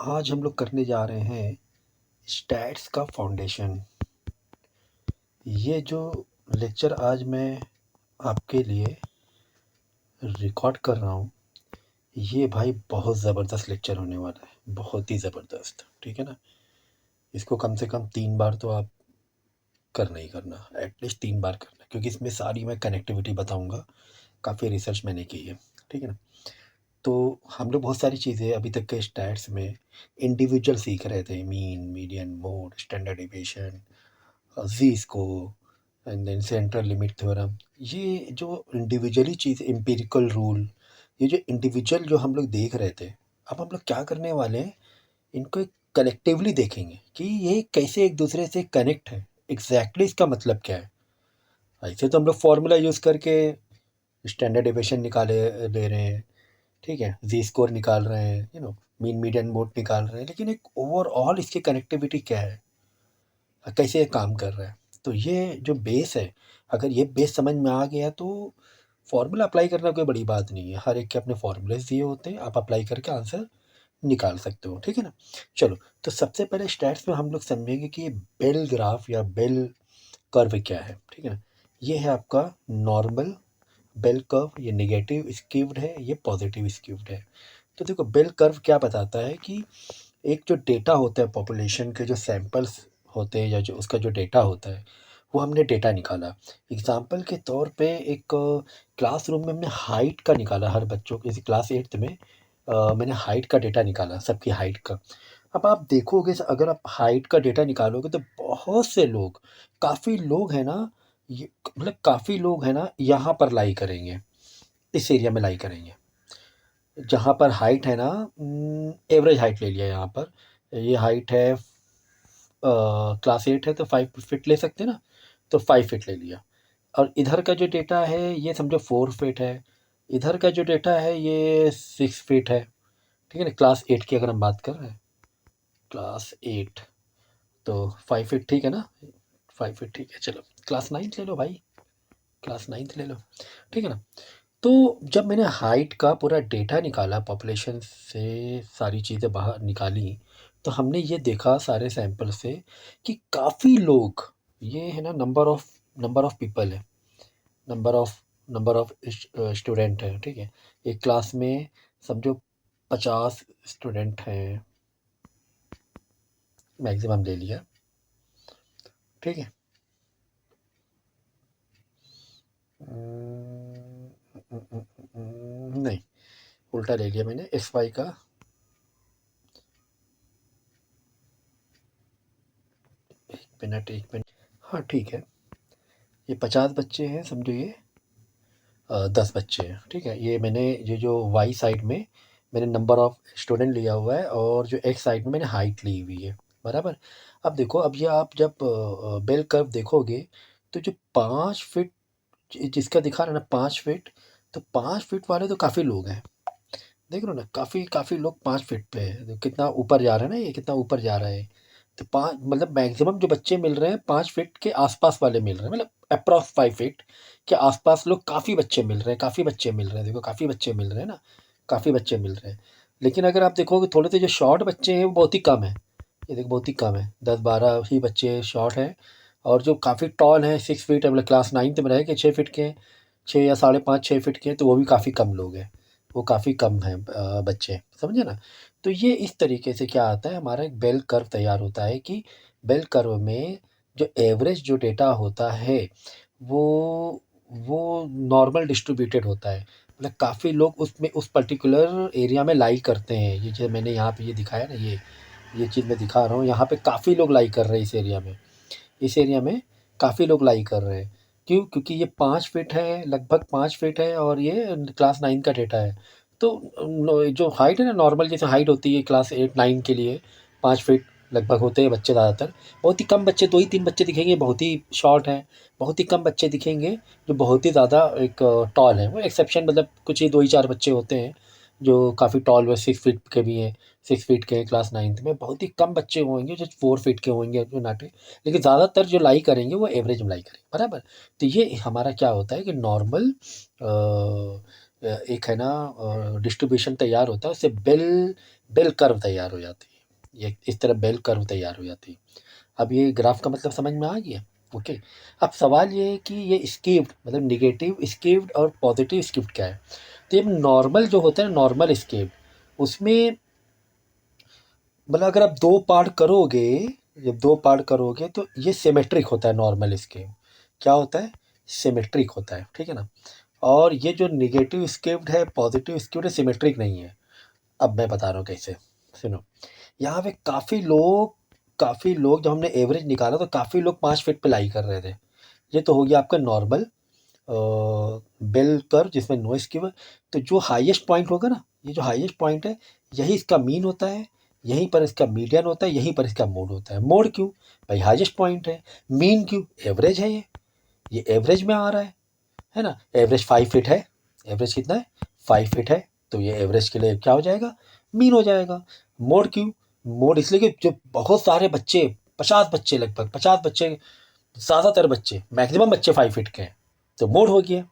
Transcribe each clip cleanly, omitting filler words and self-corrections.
आज हम लोग करने जा रहे हैं स्टैट्स का फाउंडेशन। ये जो लेक्चर आज मैं आपके लिए रिकॉर्ड कर रहा हूँ, ये भाई बहुत ज़बरदस्त लेक्चर होने वाला है, बहुत ही ज़बरदस्त। ठीक है ना। इसको कम से कम 3 बार तो आप करना ही करना, एटलीस्ट 3 बार करना, क्योंकि इसमें सारी मैं कनेक्टिविटी बताऊँगा। काफ़ी रिसर्च मैंने की है। ठीक है ना। तो हम लोग बहुत सारी चीज़ें अभी तक के स्टैट्स में इंडिविजुअल सीख रहे थे, mean, median, mode, standard deviation, z score and then central limit theorem. ये जो इंडिविजुअली चीज़, एम्पिरिकल रूल, ये जो इंडिविजुअल जो हम लोग देख रहे थे, अब हम लोग क्या करने वाले हैं, इनको एक कलेक्टिवली देखेंगे कि ये कैसे एक दूसरे से कनेक्ट है। एग्जैक्टली इसका मतलब क्या है। ऐसे तो हम लोग फार्मूला यूज़ करके स्टैंडर्ड डेविएशन निकाले ले रहे हैं, ठीक है, जी स्कोर निकाल रहे हैं, मीन, मीडियन, मोड निकाल रहे हैं, लेकिन एक ओवरऑल इसकी कनेक्टिविटी क्या है, कैसे ये काम कर रहा है। तो ये जो बेस है, अगर ये बेस समझ में आ गया तो फॉर्मूला अप्लाई करना कोई बड़ी बात नहीं है। हर एक के अपने फॉर्मूलेज दिए होते हैं, आप अप्लाई करके आंसर निकाल सकते हो। ठीक है ना। चलो, तो सबसे पहले स्टैट्स में हम लोग समझेंगे कि बेल ग्राफ या बेल कर्व क्या है। ठीक है ना। ये है आपका नॉर्मल बेल कर्व। ये नेगेटिव स्क्यूड है, ये पॉजिटिव स्क्यूड है। तो देखो, बेल कर्व क्या बताता है कि एक जो डेटा होता है, पॉपुलेशन के जो सैंपल्स होते हैं या जो उसका जो डेटा होता है, वो हमने डेटा निकाला। एग्जाम्पल के तौर पे एक क्लासरूम में हमने हाइट का निकाला, हर बच्चों के, जैसे क्लास 8th में मैंने हाइट का डेटा निकाला, सबकी हाइट का। अब आप देखोगे, अगर आप हाइट का डेटा निकालोगे तो बहुत से लोग, काफ़ी लोग हैं ना, ये मतलब काफ़ी लोग हैं ना, यहाँ पर लाई करेंगे, इस एरिया में लाई करेंगे जहाँ पर हाइट है ना। एवरेज हाइट ले लिया यहाँ पर। ये हाइट है, क्लास 8 है तो 5 फीट ले सकते हैं ना, तो 5 फीट ले लिया। और इधर का जो डेटा है ये समझो 4 फीट है। इधर का जो डेटा है ये 6 फीट है। ठीक है ना। क्लास 8 की अगर हम बात कर रहे हैं, क्लास 8, तो 5 फीट ठीक है ना। 5 फीट ठीक है। चलो, क्लास 9th ले लो भाई, क्लास 9th ले लो। ठीक है ना। तो जब मैंने हाइट का पूरा डेटा निकाला, पॉपुलेशन से सारी चीज़ें बाहर निकाली, तो हमने ये देखा सारे सैंपल से कि काफ़ी लोग, ये है ना, नंबर ऑफ़ पीपल है, नंबर ऑफ़ स्टूडेंट है। ठीक है। एक क्लास में समझो 50 स्टूडेंट हैं, मैक्सिमम ले लिया। ठीक है। नहीं, उल्टा ले लिया मैंने, एक्स वाई का। एक मिनट। हाँ ठीक है। ये 50 बच्चे हैं, समझो ये 10 बच्चे हैं। ठीक है। ये मैंने, ये जो वाई साइड में मैंने नंबर ऑफ़ स्टूडेंट लिया हुआ है, और जो एक्स साइड में मैंने हाइट ली हुई है, बराबर। अब देखो, अब ये आप जब बेल कर्व देखोगे, तो जो 5 फीट जिसका दिखा रहा है ना, 5 फीट, तो 5 फीट वाले तो काफ़ी लोग हैं। देख रहे हो ना, काफ़ी काफ़ी लोग 5 फीट पे है, तो कितना ऊपर जा रहा है ना, ये कितना ऊपर जा रहा है। तो 5 मतलब मैक्सिमम जो बच्चे मिल रहे हैं 5 फीट के आसपास वाले मिल रहे हैं, मतलब अप्रॉक्स 5 फीट के आसपास लोग, काफ़ी बच्चे मिल रहे हैं, काफ़ी बच्चे मिल रहे हैं। देखो, काफ़ी बच्चे मिल रहे हैं ना, काफ़ी बच्चे मिल रहे हैं। लेकिन अगर आप देखोगे, थोड़े से जो शॉर्ट बच्चे हैं वो बहुत ही कम है। ये देखो, बहुत ही कम है, 10-12 ही बच्चे शॉर्ट हैं। और जो काफ़ी टॉल हैं, 6 फीट, मतलब क्लास 9th में रहे कि 6 फीट के, 6 या 5.5-6 फीट के, तो वो भी काफ़ी कम लोग हैं। वो काफ़ी कम हैं बच्चे, समझे ना। तो ये इस तरीके से क्या आता है, हमारा एक बेल कर्व तैयार होता है कि बेल कर्व में जो एवरेज जो डेटा होता है, वो वो नॉर्मल डिस्ट्रीब्यूटेड होता है। मतलब काफ़ी लोग उसमें, उस पर्टिकुलर एरिया में लाई करते हैं। ये जो मैंने यहाँ पे ये दिखाया ना, ये चीज़ मैं दिखा रहा हूँ, यहाँ पे काफ़ी लोग लाई कर रहे हैं इस एरिया में। इस एरिया में काफ़ी लोग लाई कर रहे हैं। क्यों? क्योंकि ये 5 फीट है, लगभग 5 फीट है, और ये क्लास 9 का डेटा है। तो जो हाइट है ना, नॉर्मल जैसे हाइट होती है क्लास 8-9 के लिए, 5 फीट लगभग होते हैं बच्चे ज़्यादातर। बहुत ही कम बच्चे, 2 ही 3 बच्चे दिखेंगे बहुत ही शॉर्ट हैं। बहुत ही कम बच्चे दिखेंगे जो बहुत ही ज़्यादा एक टॉल हैं। वो एक्सेप्शन, मतलब कुछ ही 2 ही 4 बच्चे होते हैं जो काफ़ी टॉल व 6 फीट के भी हैं। 6 फीट के हैं क्लास 9th में। बहुत ही कम बच्चे होंगे जो 4 फीट के होंगे, जो नाटे। लेकिन ज़्यादातर जो लाई करेंगे वो एवरेज में लाई करेंगे, बराबर। तो ये हमारा क्या होता है कि नॉर्मल एक है ना डिस्ट्रीब्यूशन तैयार होता है, उससे बेल बेल कर्व तैयार हो जाती है। ये इस तरह बेल कर्व तैयार हो जाती है। अब ये ग्राफ का मतलब समझ में आ गया? ओके। अब सवाल ये है कि ये स्कीव्ड मतलब नेगेटिव स्कीव्ड और पॉजिटिव स्कीव्ड क्या है? तो ये नॉर्मल जो होता है, नॉर्मल स्कीव्ड, उसमें मतलब अगर आप 2 पार्ट करोगे, जब 2 पार्ट करोगे तो ये सिमेट्रिक होता है नॉर्मल स्कीव। क्या होता है? सिमेट्रिक होता है, ठीक है ना? और ये जो नेगेटिव स्कीव्ड है, पॉजिटिव स्कीव्ड है, सिमेट्रिक नहीं है। अब मैं बता रहा हूँ कैसे, सुनो। यहाँ पे काफ़ी लोग जब हमने एवरेज निकाला तो काफ़ी लोग 5 फीट पे लाई कर रहे थे। ये तो हो गया आपका नॉर्मल बेल कर्व जिसमें नो स्कीव है। तो जो हाईएस्ट पॉइंट होगा ना, ये जो हाईएस्ट पॉइंट है, यही इसका मीन होता है, यहीं पर इसका मीडियन होता है, यहीं पर इसका मोड होता है। मोड क्यों? भाई हाईएस्ट पॉइंट है। मीन क्यों? एवरेज है ये एवरेज में आ रहा है ना? एवरेज 5 फीट है। एवरेज कितना है? 5 फीट है। तो ये एवरेज के लिए क्या हो जाएगा? मीन हो जाएगा। मोड क्यों? मोड इसलिए कि जो बहुत सारे बच्चे, 50 बच्चे, लगभग 50 बच्चे, ज़्यादातर बच्चे, मैक्सिमम बच्चे 5 फीट के हैं, तो मोड हो गया।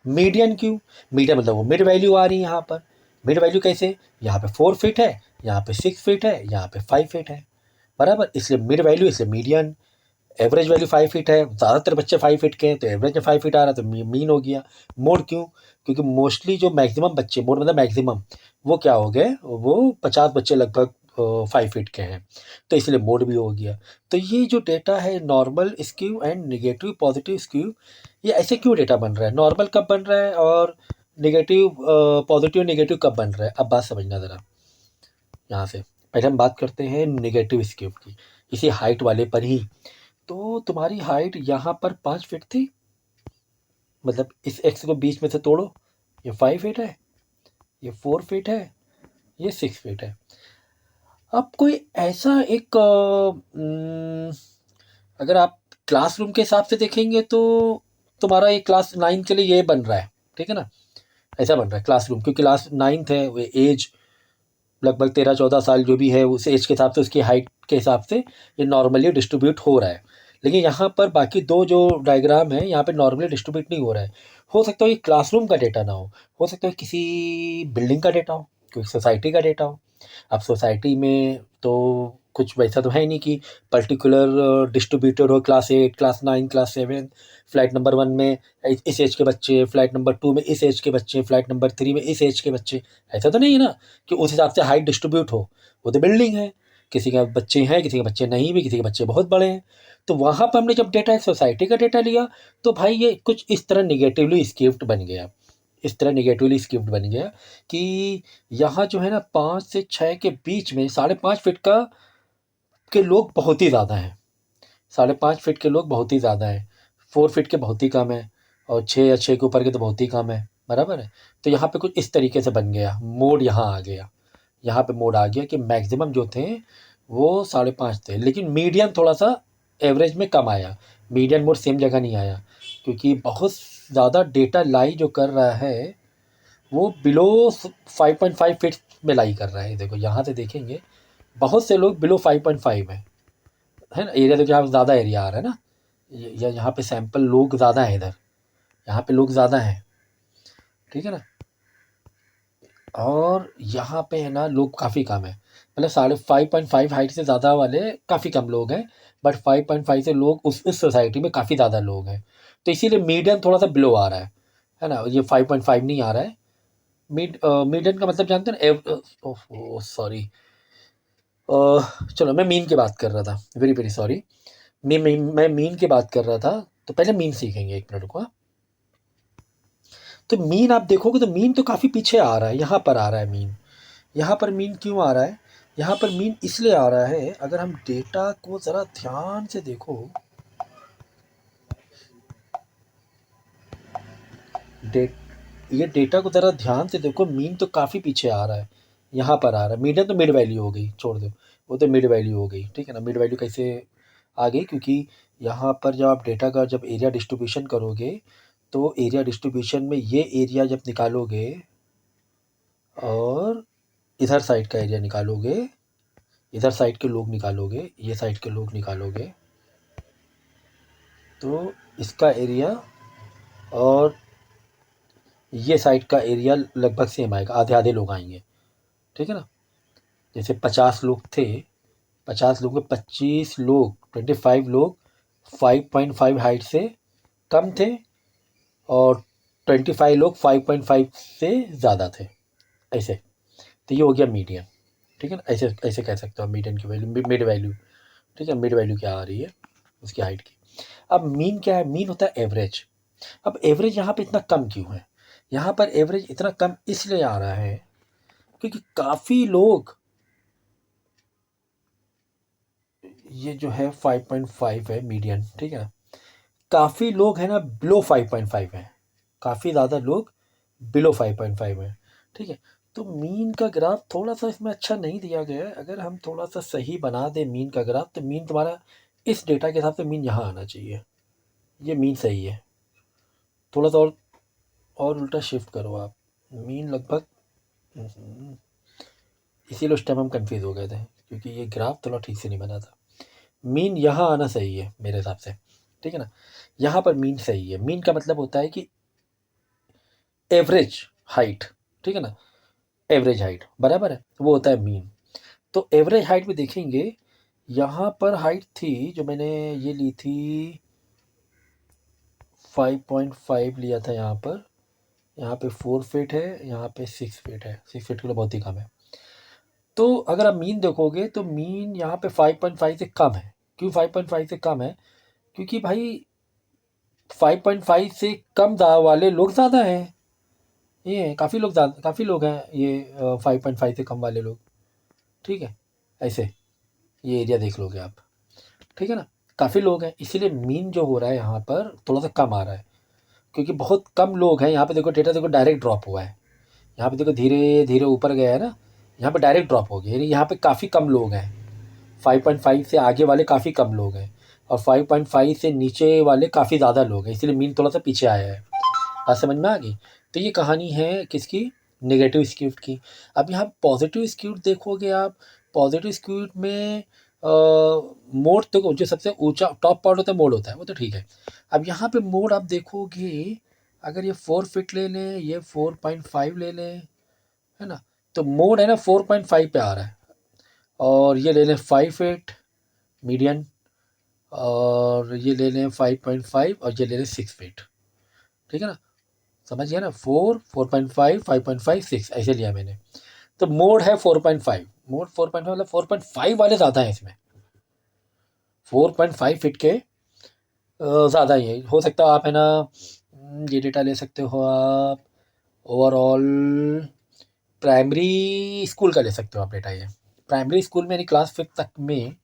मीडियन क्यों? मीडियन मतलब वो मिड वैल्यू आ रही है यहाँ पर। मिड वैल्यू कैसे? यहाँ पे 4 फीट है, यहाँ पे 6 फीट है, यहाँ पे 5 फीट है, बराबर। इसलिए मिड वैल्यू, इसलिए मीडियन। एवरेज वैल्यू 5 फीट है, ज़्यादातर बच्चे 5 फीट के हैं, तो एवरेज में 5 फीट आ रहा है, तो मीन हो गया। मोड क्यों? क्योंकि मोस्टली जो मैक्सिमम बच्चे, मोड मतलब मैक्सिमम, वो क्या हो गए? वो 50 बच्चे लगभग 5 फीट के हैं, तो इसलिए मोड भी हो गया। तो ये जो डेटा है normal skew and negative positive skew, ये ऐसे क्यों डेटा बन रहा है? नॉर्मल कब बन रहा है और नेगेटिव पॉजिटिव नेगेटिव कब बन रहा है? अब बात समझना ज़रा यहाँ से। पहले हम बात करते हैं नेगेटिव स्क्यू की, इसी हाइट वाले पर ही। तो तुम्हारी हाइट यहाँ पर 5 फीट थी, मतलब इस एक्स को बीच में से तोड़ो, ये 5 फीट है, ये 4 फीट है, ये 6 फीट है। अब कोई ऐसा एक अगर आप क्लासरूम के हिसाब से देखेंगे तो तुम्हारा ये क्लास 9 के लिए ये बन रहा है, ठीक है ना? ऐसा बन रहा है क्लासरूम, क्योंकि क्लास 9th है, वो एज लगभग 13-14 साल जो भी है, उस एज के हिसाब से, उसकी हाइट के हिसाब से ये नॉर्मली डिस्ट्रीब्यूट हो रहा है। लेकिन यहाँ पर बाकी दो जो डायग्राम है, यहाँ पे नॉर्मली डिस्ट्रीब्यूट नहीं हो रहा है। हो सकता है ये क्लासरूम का डेटा ना हो सकता है किसी बिल्डिंग का डेटा हो, कोई सोसाइटी का डेटा हो। अब सोसाइटी में तो कुछ वैसा तो है नहीं कि पर्टिकुलर डिस्ट्रीब्यूटेड हो, class 8, class 9, class 7, flat number 1 में इस एज के बच्चे, फ्लैट नंबर 2 में इस एज के बच्चे, फ्लैट नंबर 3 में इस एज के बच्चे। ऐसा तो नहीं है ना कि उस हिसाब से हाइट डिस्ट्रीब्यूट हो। वो तो बिल्डिंग है, किसी का बच्चे हैं, किसी के बच्चे नहीं भी, किसी के बच्चे बहुत बड़े हैं। तो वहाँ पर हमने जब डेटा एक सोसाइटी का डेटा लिया, तो भाई ये कुछ इस तरह निगेटिवली स्क्यूड बन गया। इस तरह निगेटिवली स्क्यूड बन गया कि यहाँ जो है ना 5 से 6 के बीच में 5.5 फीट का के लोग बहुत ही ज़्यादा हैं। 5.5 फीट के लोग बहुत ही ज़्यादा हैं। 4 फीट के बहुत ही कम है, और 6 या 6 के ऊपर के तो बहुत ही कम है, बराबर है। तो यहाँ पे कुछ इस तरीके से बन गया, मोड यहाँ आ गया। यहाँ पे मोड आ गया कि मैक्सिमम जो थे वो 5.5 थे, लेकिन मीडियन थोड़ा सा एवरेज में कम आया। मीडियन मोड सेम जगह नहीं आया, क्योंकि बहुत ज़्यादा डेटा लाई जो कर रहा है वो बिलो 5.5 फीट में लाई कर रहा है। देखो यहाँ से देखेंगे, बहुत से लोग बिलो 5.5 है ना? एरिया देखो, यहाँ पे ज़्यादा एरिया आ रहा है ना, या यहाँ पे सैंपल लोग ज़्यादा हैं, इधर यहाँ पे लोग ज़्यादा हैं, ठीक है ना? और यहाँ पे है ना लोग काफ़ी कम है, मतलब 5.5 हाइट से ज़्यादा वाले काफ़ी कम लोग हैं, बट 5.5 से लोग उस सोसाइटी में काफ़ी ज़्यादा लोग हैं। तो इसीलिए मीडियन थोड़ा सा बिलो आ रहा है ना? ये 5.5 नहीं आ रहा है। मीडियन का मतलब जानते हैं ना? ओह सॉरी, चलो मैं मीन की बात कर रहा था, वेरी वेरी सॉरी। मैं मीन की बात कर रहा था, तो पहले मीन सीखेंगे, एक मिनट को। तो मीन आप देखोगे तो मीन तो काफ़ी पीछे आ रहा है, यहाँ पर आ रहा है मीन। यहाँ पर मीन क्यों आ रहा है? यहाँ पर मीन इसलिए आ रहा है, अगर हम डेटा को ज़रा ध्यान से देखो, डे ये डेटा को ज़रा ध्यान से देखो, मीन तो काफ़ी पीछे आ रहा है, यहाँ पर आ रहा है। मीडियन तो मिड वैल्यू हो गई, छोड़ दो, वो तो मिड वैल्यू हो गई, ठीक है ना? मिड वैल्यू कैसे आ गई? क्योंकि यहाँ पर जब आप डेटा का जब एरिया डिस्ट्रीब्यूशन करोगे, तो एरिया डिस्ट्रीब्यूशन में ये एरिया जब निकालोगे और इधर साइड का एरिया निकालोगे, इधर साइड के लोग निकालोगे, ये साइड के लोग निकालोगे, तो इसका एरिया और ये साइड का एरिया लगभग सेम आएगा, आधे आधे लोग आएंगे, ठीक है ना? जैसे 50 लोग थे, 50 लोगों में 25 लोग 25 लोग 5.5 हाइट से कम थे और 25 लोग 5.5 से ज़्यादा थे, ऐसे। तो ये हो गया मीडियन, ठीक है ना। ऐसे ऐसे कह सकते हो मीडियन की वैल्यू, मिड वैल्यू, ठीक है। मिड वैल्यू क्या आ रही है उसकी हाइट की। अब मीन क्या है? मीन होता है एवरेज। अब एवरेज यहाँ पे इतना कम क्यों है? यहाँ पर एवरेज इतना कम इसलिए आ रहा है क्योंकि काफ़ी लोग, ये जो है 5.5 है मीडियन, ठीक है ना। काफ़ी लोग हैं ना बिलो 5.5 है, काफ़ी ज़्यादा लोग बिलो 5.5 है, ठीक है। तो मीन का ग्राफ थोड़ा सा इसमें अच्छा नहीं दिया गया है। अगर हम थोड़ा सा सही बना दें मीन का ग्राफ, तो मीन तुम्हारा इस डेटा के हिसाब से मीन यहाँ आना चाहिए। ये मीन सही है। थोड़ा सा और उल्टा शिफ्ट करो आप। मीन लगभग, इसीलिए उस टाइम हम कंफ्यूज हो गए थे क्योंकि ये ग्राफ थोड़ा ठीक से नहीं बना था। मीन यहाँ आना सही है मेरे हिसाब से, ठीक है ना। यहाँ पर मीन सही है। मीन का मतलब होता है कि एवरेज हाइट, ठीक है ना। एवरेज हाइट बराबर है, वो होता है मीन। तो एवरेज हाइट में देखेंगे, यहाँ पर हाइट थी जो मैंने ये ली थी 5.5 लिया था यहाँ पे 4 फीट है, यहाँ पे 6 फीट है। 6 फीट के लिए बहुत ही कम है। तो अगर आप मीन देखोगे तो मीन यहाँ पे 5.5 से कम है। क्यों 5.5 से कम है? क्योंकि भाई 5.5 से कम वाले लोग ज़्यादा हैं। ये काफ़ी लोग हैं ये 5.5 से कम वाले लोग, ठीक है। ऐसे ये एरिया देख लोगे आप, ठीक है ना। काफ़ी लोग हैं, इसीलिए मीन जो हो रहा है यहाँ पर थोड़ा सा कम आ रहा है क्योंकि बहुत कम लोग हैं। यहाँ पे देखो डेटा देखो डायरेक्ट ड्रॉप हुआ है। यहाँ पे देखो धीरे धीरे ऊपर गया है ना, यहाँ पे डायरेक्ट ड्रॉप हो गया, यानी यहाँ पे काफ़ी कम लोग हैं। 5.5 से आगे वाले काफ़ी कम लोग हैं और 5.5 से नीचे वाले काफ़ी ज़्यादा लोग हैं, इसीलिए मीन थोड़ा सा पीछे आया है। बात समझ में आ गई? तो ये कहानी है किसकी? नेगेटिव स्क्यूड की। अब यहाँ पॉजिटिव स्क्यूड देखोगे आप, पॉजिटिव स्क्यूड में मोड तो जो सबसे ऊंचा टॉप पार्ट होता है मोड होता है, वो तो ठीक है। अब यहाँ पे मोड आप देखोगे, अगर ये 4 फीट ले लें, ये 4.5 ले लें, है ना, तो मोड है ना 4.5 पे आ रहा है। और ये ले लें 5 फीट मीडियन, और ये ले लें 5.5, और ये ले लें 6 फीट, ठीक है ना। समझ गया ना? 4.5 5.5 6 ऐसे लिया मैंने। तो मोड है 4.5, मोड 4.5 मतलब 4.5 वाले ज़्यादा हैं इसमें। 4.5 फीट के ज़्यादा ही है। हो सकता है आप है ना ये डेटा ले सकते हो आप ओवरऑल प्राइमरी स्कूल का ले सकते हो आप डेटा। ये प्राइमरी स्कूल में यानी क्लास 5 तक में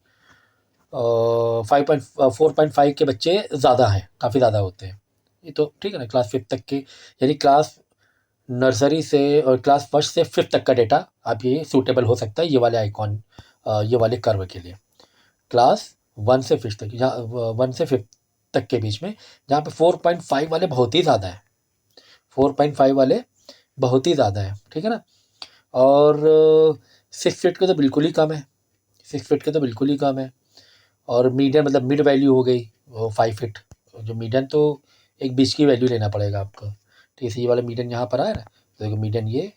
4.5 के बच्चे ज़्यादा हैं, काफ़ी ज़्यादा होते हैं। ये तो ठीक है ना, क्लास 5 तक के, यानी क्लास नर्सरी से और क्लास 1 से 5 तक का डेटा आप ये सूटेबल हो सकता है ये वाले आइकॉन, ये वाले कर्व के लिए। क्लास 1 से 5 तक, जहाँ 1 से 5 तक के बीच में, जहाँ पे 4.5 वाले बहुत ही ज़्यादा है, 4.5 वाले बहुत ही ज़्यादा है, ठीक है ना। और 6 फीट के तो बिल्कुल ही कम है, 6 फीट के तो बिल्कुल ही कम है। और मीडियन मतलब मिड वैल्यू हो गई वो 5 फीट। जो मीडियन तो एक बीच की वैल्यू लेना पड़ेगा आपको, ठीक है। ये वाला मीडियन यहाँ पर आया ना, तो देखो मीडियन ये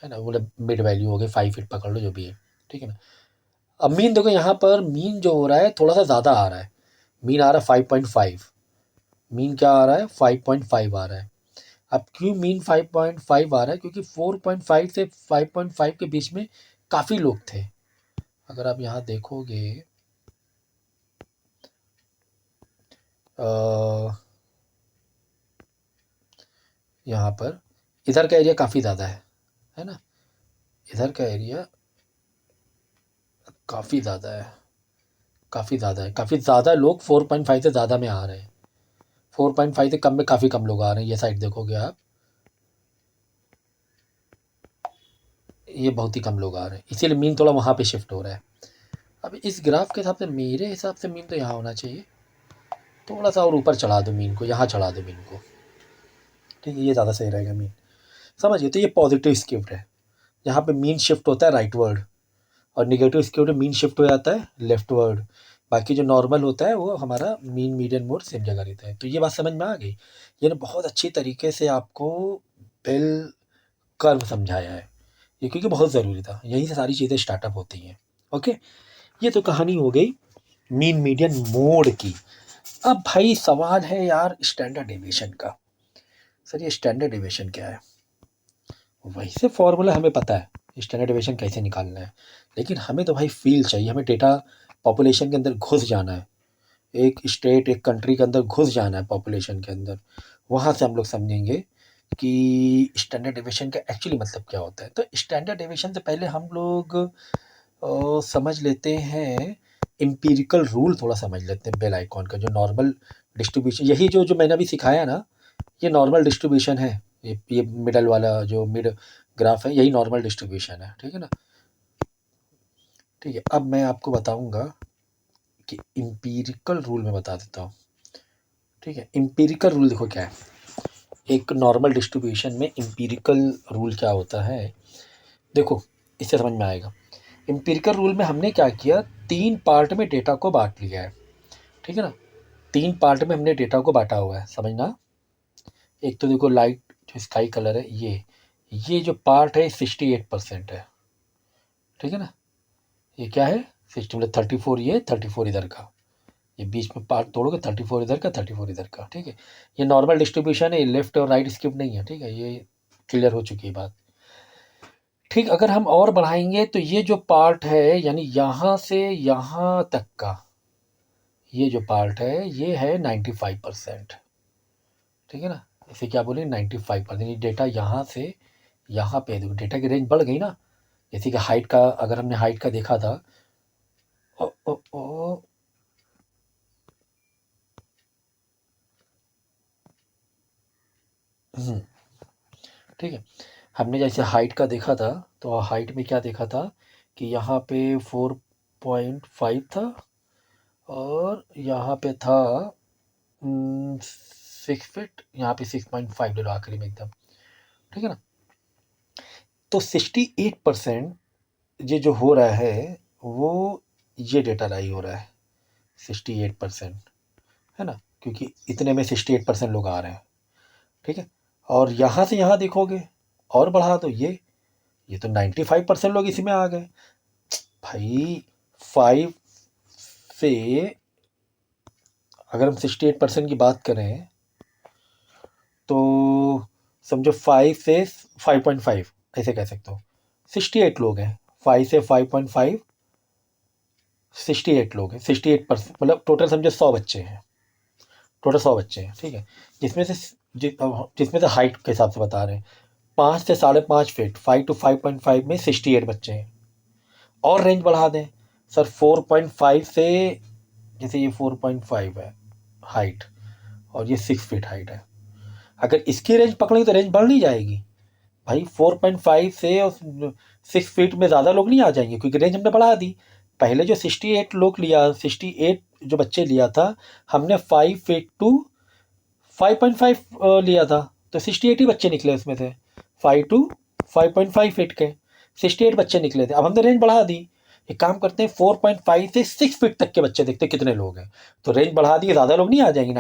है ना, मतलब मिड वैल्यू हो गई 5 फीट पकड़ लो जो भी है, ठीक है ना। अब मीन देखो यहाँ पर मीन जो हो रहा है थोड़ा सा ज़्यादा आ रहा है। मीन आ रहा है 5.5, मीन क्या आ रहा है 5.5 आ रहा है। अब क्यों मीन 5.5 आ रहा है? क्योंकि 4.5 से 5.5 के बीच में काफ़ी लोग थे। अगर आप यहाँ देखोगे यहाँ पर इधर का एरिया काफ़ी ज़्यादा है ना, इधर का एरिया काफ़ी ज़्यादा है, काफ़ी ज़्यादा है। काफ़ी ज़्यादा लोग 4.5 से ज़्यादा में आ रहे हैं। 4.5 से कम में काफ़ी कम लोग आ रहे हैं। ये साइड देखोगे आप, ये बहुत ही कम लोग आ रहे हैं, इसीलिए मीन थोड़ा वहाँ पे शिफ्ट हो रहा है। अब इस ग्राफ के हिसाब से मेरे हिसाब से मीन तो यहाँ होना चाहिए। थोड़ा सा और ऊपर चढ़ा दो मीन को, यहाँ चढ़ा दो मीन को, ठीक है, ये ज़्यादा सही रहेगा मीन। समझिए, तो ये पॉजिटिव स्क्यूड है, यहाँ पे मीन शिफ्ट होता है राइटवर्ड, और निगेटिव स्क्यूड में मीन शिफ्ट हो जाता है लेफ्टवर्ड। बाकी जो नॉर्मल होता है वो हमारा मीन मीडियन मोड सेम जगह रहता है। तो ये बात समझ में आ गई। ये ना बहुत अच्छी तरीके से आपको बेल कर्व समझाया है ये, क्योंकि बहुत ज़रूरी था, यहीं से सारी चीज़ें स्टार्टअप होती हैं। ओके, ये तो कहानी हो गई मीन मीडियन मोड की। अब भाई सवाल है यार स्टैंडर्ड डेविएशन का। सर ये स्टैंडर्ड डेविएशन क्या है? वैसे फॉर्मूला हमें पता है स्टैंडर्ड डेविएशन कैसे निकालना है, लेकिन हमें तो भाई फील चाहिए, हमें डेटा पॉपुलेशन के अंदर घुस जाना है, एक स्टेट एक कंट्री के अंदर घुस जाना है पॉपुलेशन के अंदर, वहाँ से हम लोग समझेंगे कि स्टैंडर्ड डेविएशन का एक्चुअली मतलब क्या होता है। तो स्टैंडर्ड डेविएशन से पहले हम लोग समझ लेते हैं एम्पिरिकल रूल, थोड़ा समझ लेते हैं बेल आइकॉन का, जो नॉर्मल डिस्ट्रीब्यूशन, यही जो मैंने अभी सिखाया ना, ये नॉर्मल डिस्ट्रीब्यूशन है। ये मिडल वाला जो मिड ग्राफ है यही नॉर्मल डिस्ट्रीब्यूशन है, ठीक है ना। ठीक है, अब मैं आपको बताऊंगा कि एम्पिरिकल रूल में बता देता हूँ। ठीक है, एम्पिरिकल रूल देखो क्या है, एक नॉर्मल डिस्ट्रीब्यूशन में एम्पिरिकल रूल क्या होता है, देखो इससे समझ में आएगा। एम्पिरिकल रूल में हमने क्या किया, 3 पार्ट में डेटा को बांट लिया है, ठीक है ना। 3 पार्ट में हमने डेटा को बांटा हुआ है, समझना। एक तो देखो लाइट जो स्काई कलर है, ये जो पार्ट है 68% है, ठीक है ना। ये क्या है 60 मतलब 34, ये 34 इधर का, ये बीच में पार्ट तोड़ोगे 34 इधर का 34 इधर का, ठीक है। ये नॉर्मल डिस्ट्रीब्यूशन है, लेफ्ट और राइट स्किप नहीं है, ठीक है, ये क्लियर हो चुकी है बात। ठीक, अगर हम और बढ़ाएंगे तो ये जो पार्ट है यानी यहाँ से यहाँ तक का ये जो पार्ट है ये है 95%, ठीक है ना। इसे क्या बोले 95%, डेटा यहाँ से यहाँ पे देखो डेटा की रेंज बढ़ गई ना। जैसे कि हाइट का, अगर हमने हाइट का देखा था, ओ, ओ, ओ, ठीक है, हमने जैसे हाइट का देखा था, तो हाइट में क्या देखा था कि यहाँ पे 4.5 था और यहाँ पे था 6 फीट, यहाँ पे 6.5 ले लो आखिरी में एकदम, ठीक है ना। तो 68% ये जो हो रहा है वो ये डेटा लाई हो रहा है 68%, है ना, क्योंकि इतने में 68% लोग आ रहे हैं, ठीक है। और यहाँ से यहाँ देखोगे और बढ़ा तो ये तो 95% लोग इसी में आ गए भाई। 5 से अगर हम 68% की बात करें तो समझो 5 से 5.5 ऐसे कह सकते हो, 68 लोग हैं, 5 से 5.5 68 लोग हैं, 68% मतलब टोटल समझो 100 बच्चे हैं, टोटल 100 बच्चे हैं, ठीक है। जिसमें से जिसमें से हाइट के हिसाब से बता रहे हैं 5 से 5.5 फीट, 5 to 5.5 में 68 बच्चे हैं। और रेंज बढ़ा दें सर 4.5 से, जैसे ये 4.5 है हाइट और ये 6 फीट हाइट है, अगर इसकी रेंज पकड़ेंगे तो रेंज बढ़ नहीं जाएगी भाई। 4.5 से और 6 फीट में ज़्यादा लोग नहीं आ जाएंगे क्योंकि रेंज हमने बढ़ा दी। पहले जो 68 लोग लिया, 68 जो बच्चे लिया था हमने 5 फीट टू 5.5 लिया था, तो 68 ही बच्चे निकले उसमें से, 5 टू 5.5 फीट के 68 बच्चे निकले थे। अब हमने रेंज बढ़ा दी, एक काम करते हैं 4.5 से 6 फीट तक के बच्चे देखते हैं कितने लोग हैं, तो रेंज बढ़ा दी, ज़्यादा लोग नहीं आ जाएंगे,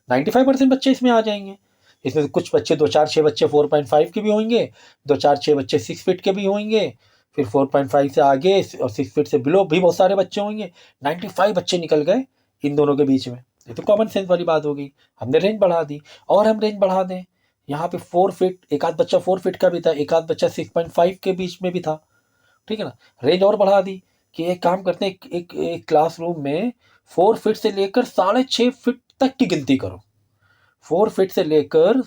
95% बच्चे इसमें आ जाएंगे। इसमें से कुछ बच्चे 2 4 6 बच्चे 4.5 के भी होंगे, 2 4 6 बच्चे 6 फीट के भी होंगे, फिर 4.5 से आगे और 6 फीट से बिलो भी बहुत सारे बच्चे होंगे, 95 बच्चे निकल गए इन दोनों के बीच में। ये तो कॉमन सेंस वाली बात हो गई, हमने रेंज बढ़ा दी। और हम रेंज बढ़ा दें, यहाँ पे 4 फीट, एक आध बच्चा 4 फीट का भी था, एक आध बच्चा 6.5 के बीच में भी था, ठीक है ना। रेंज और बढ़ा दी कि एक काम करते हैं, एक क्लासरूम में 4 फीट से लेकर 6.5 फीट तक की गिनती करो, 4 फीट से लेकर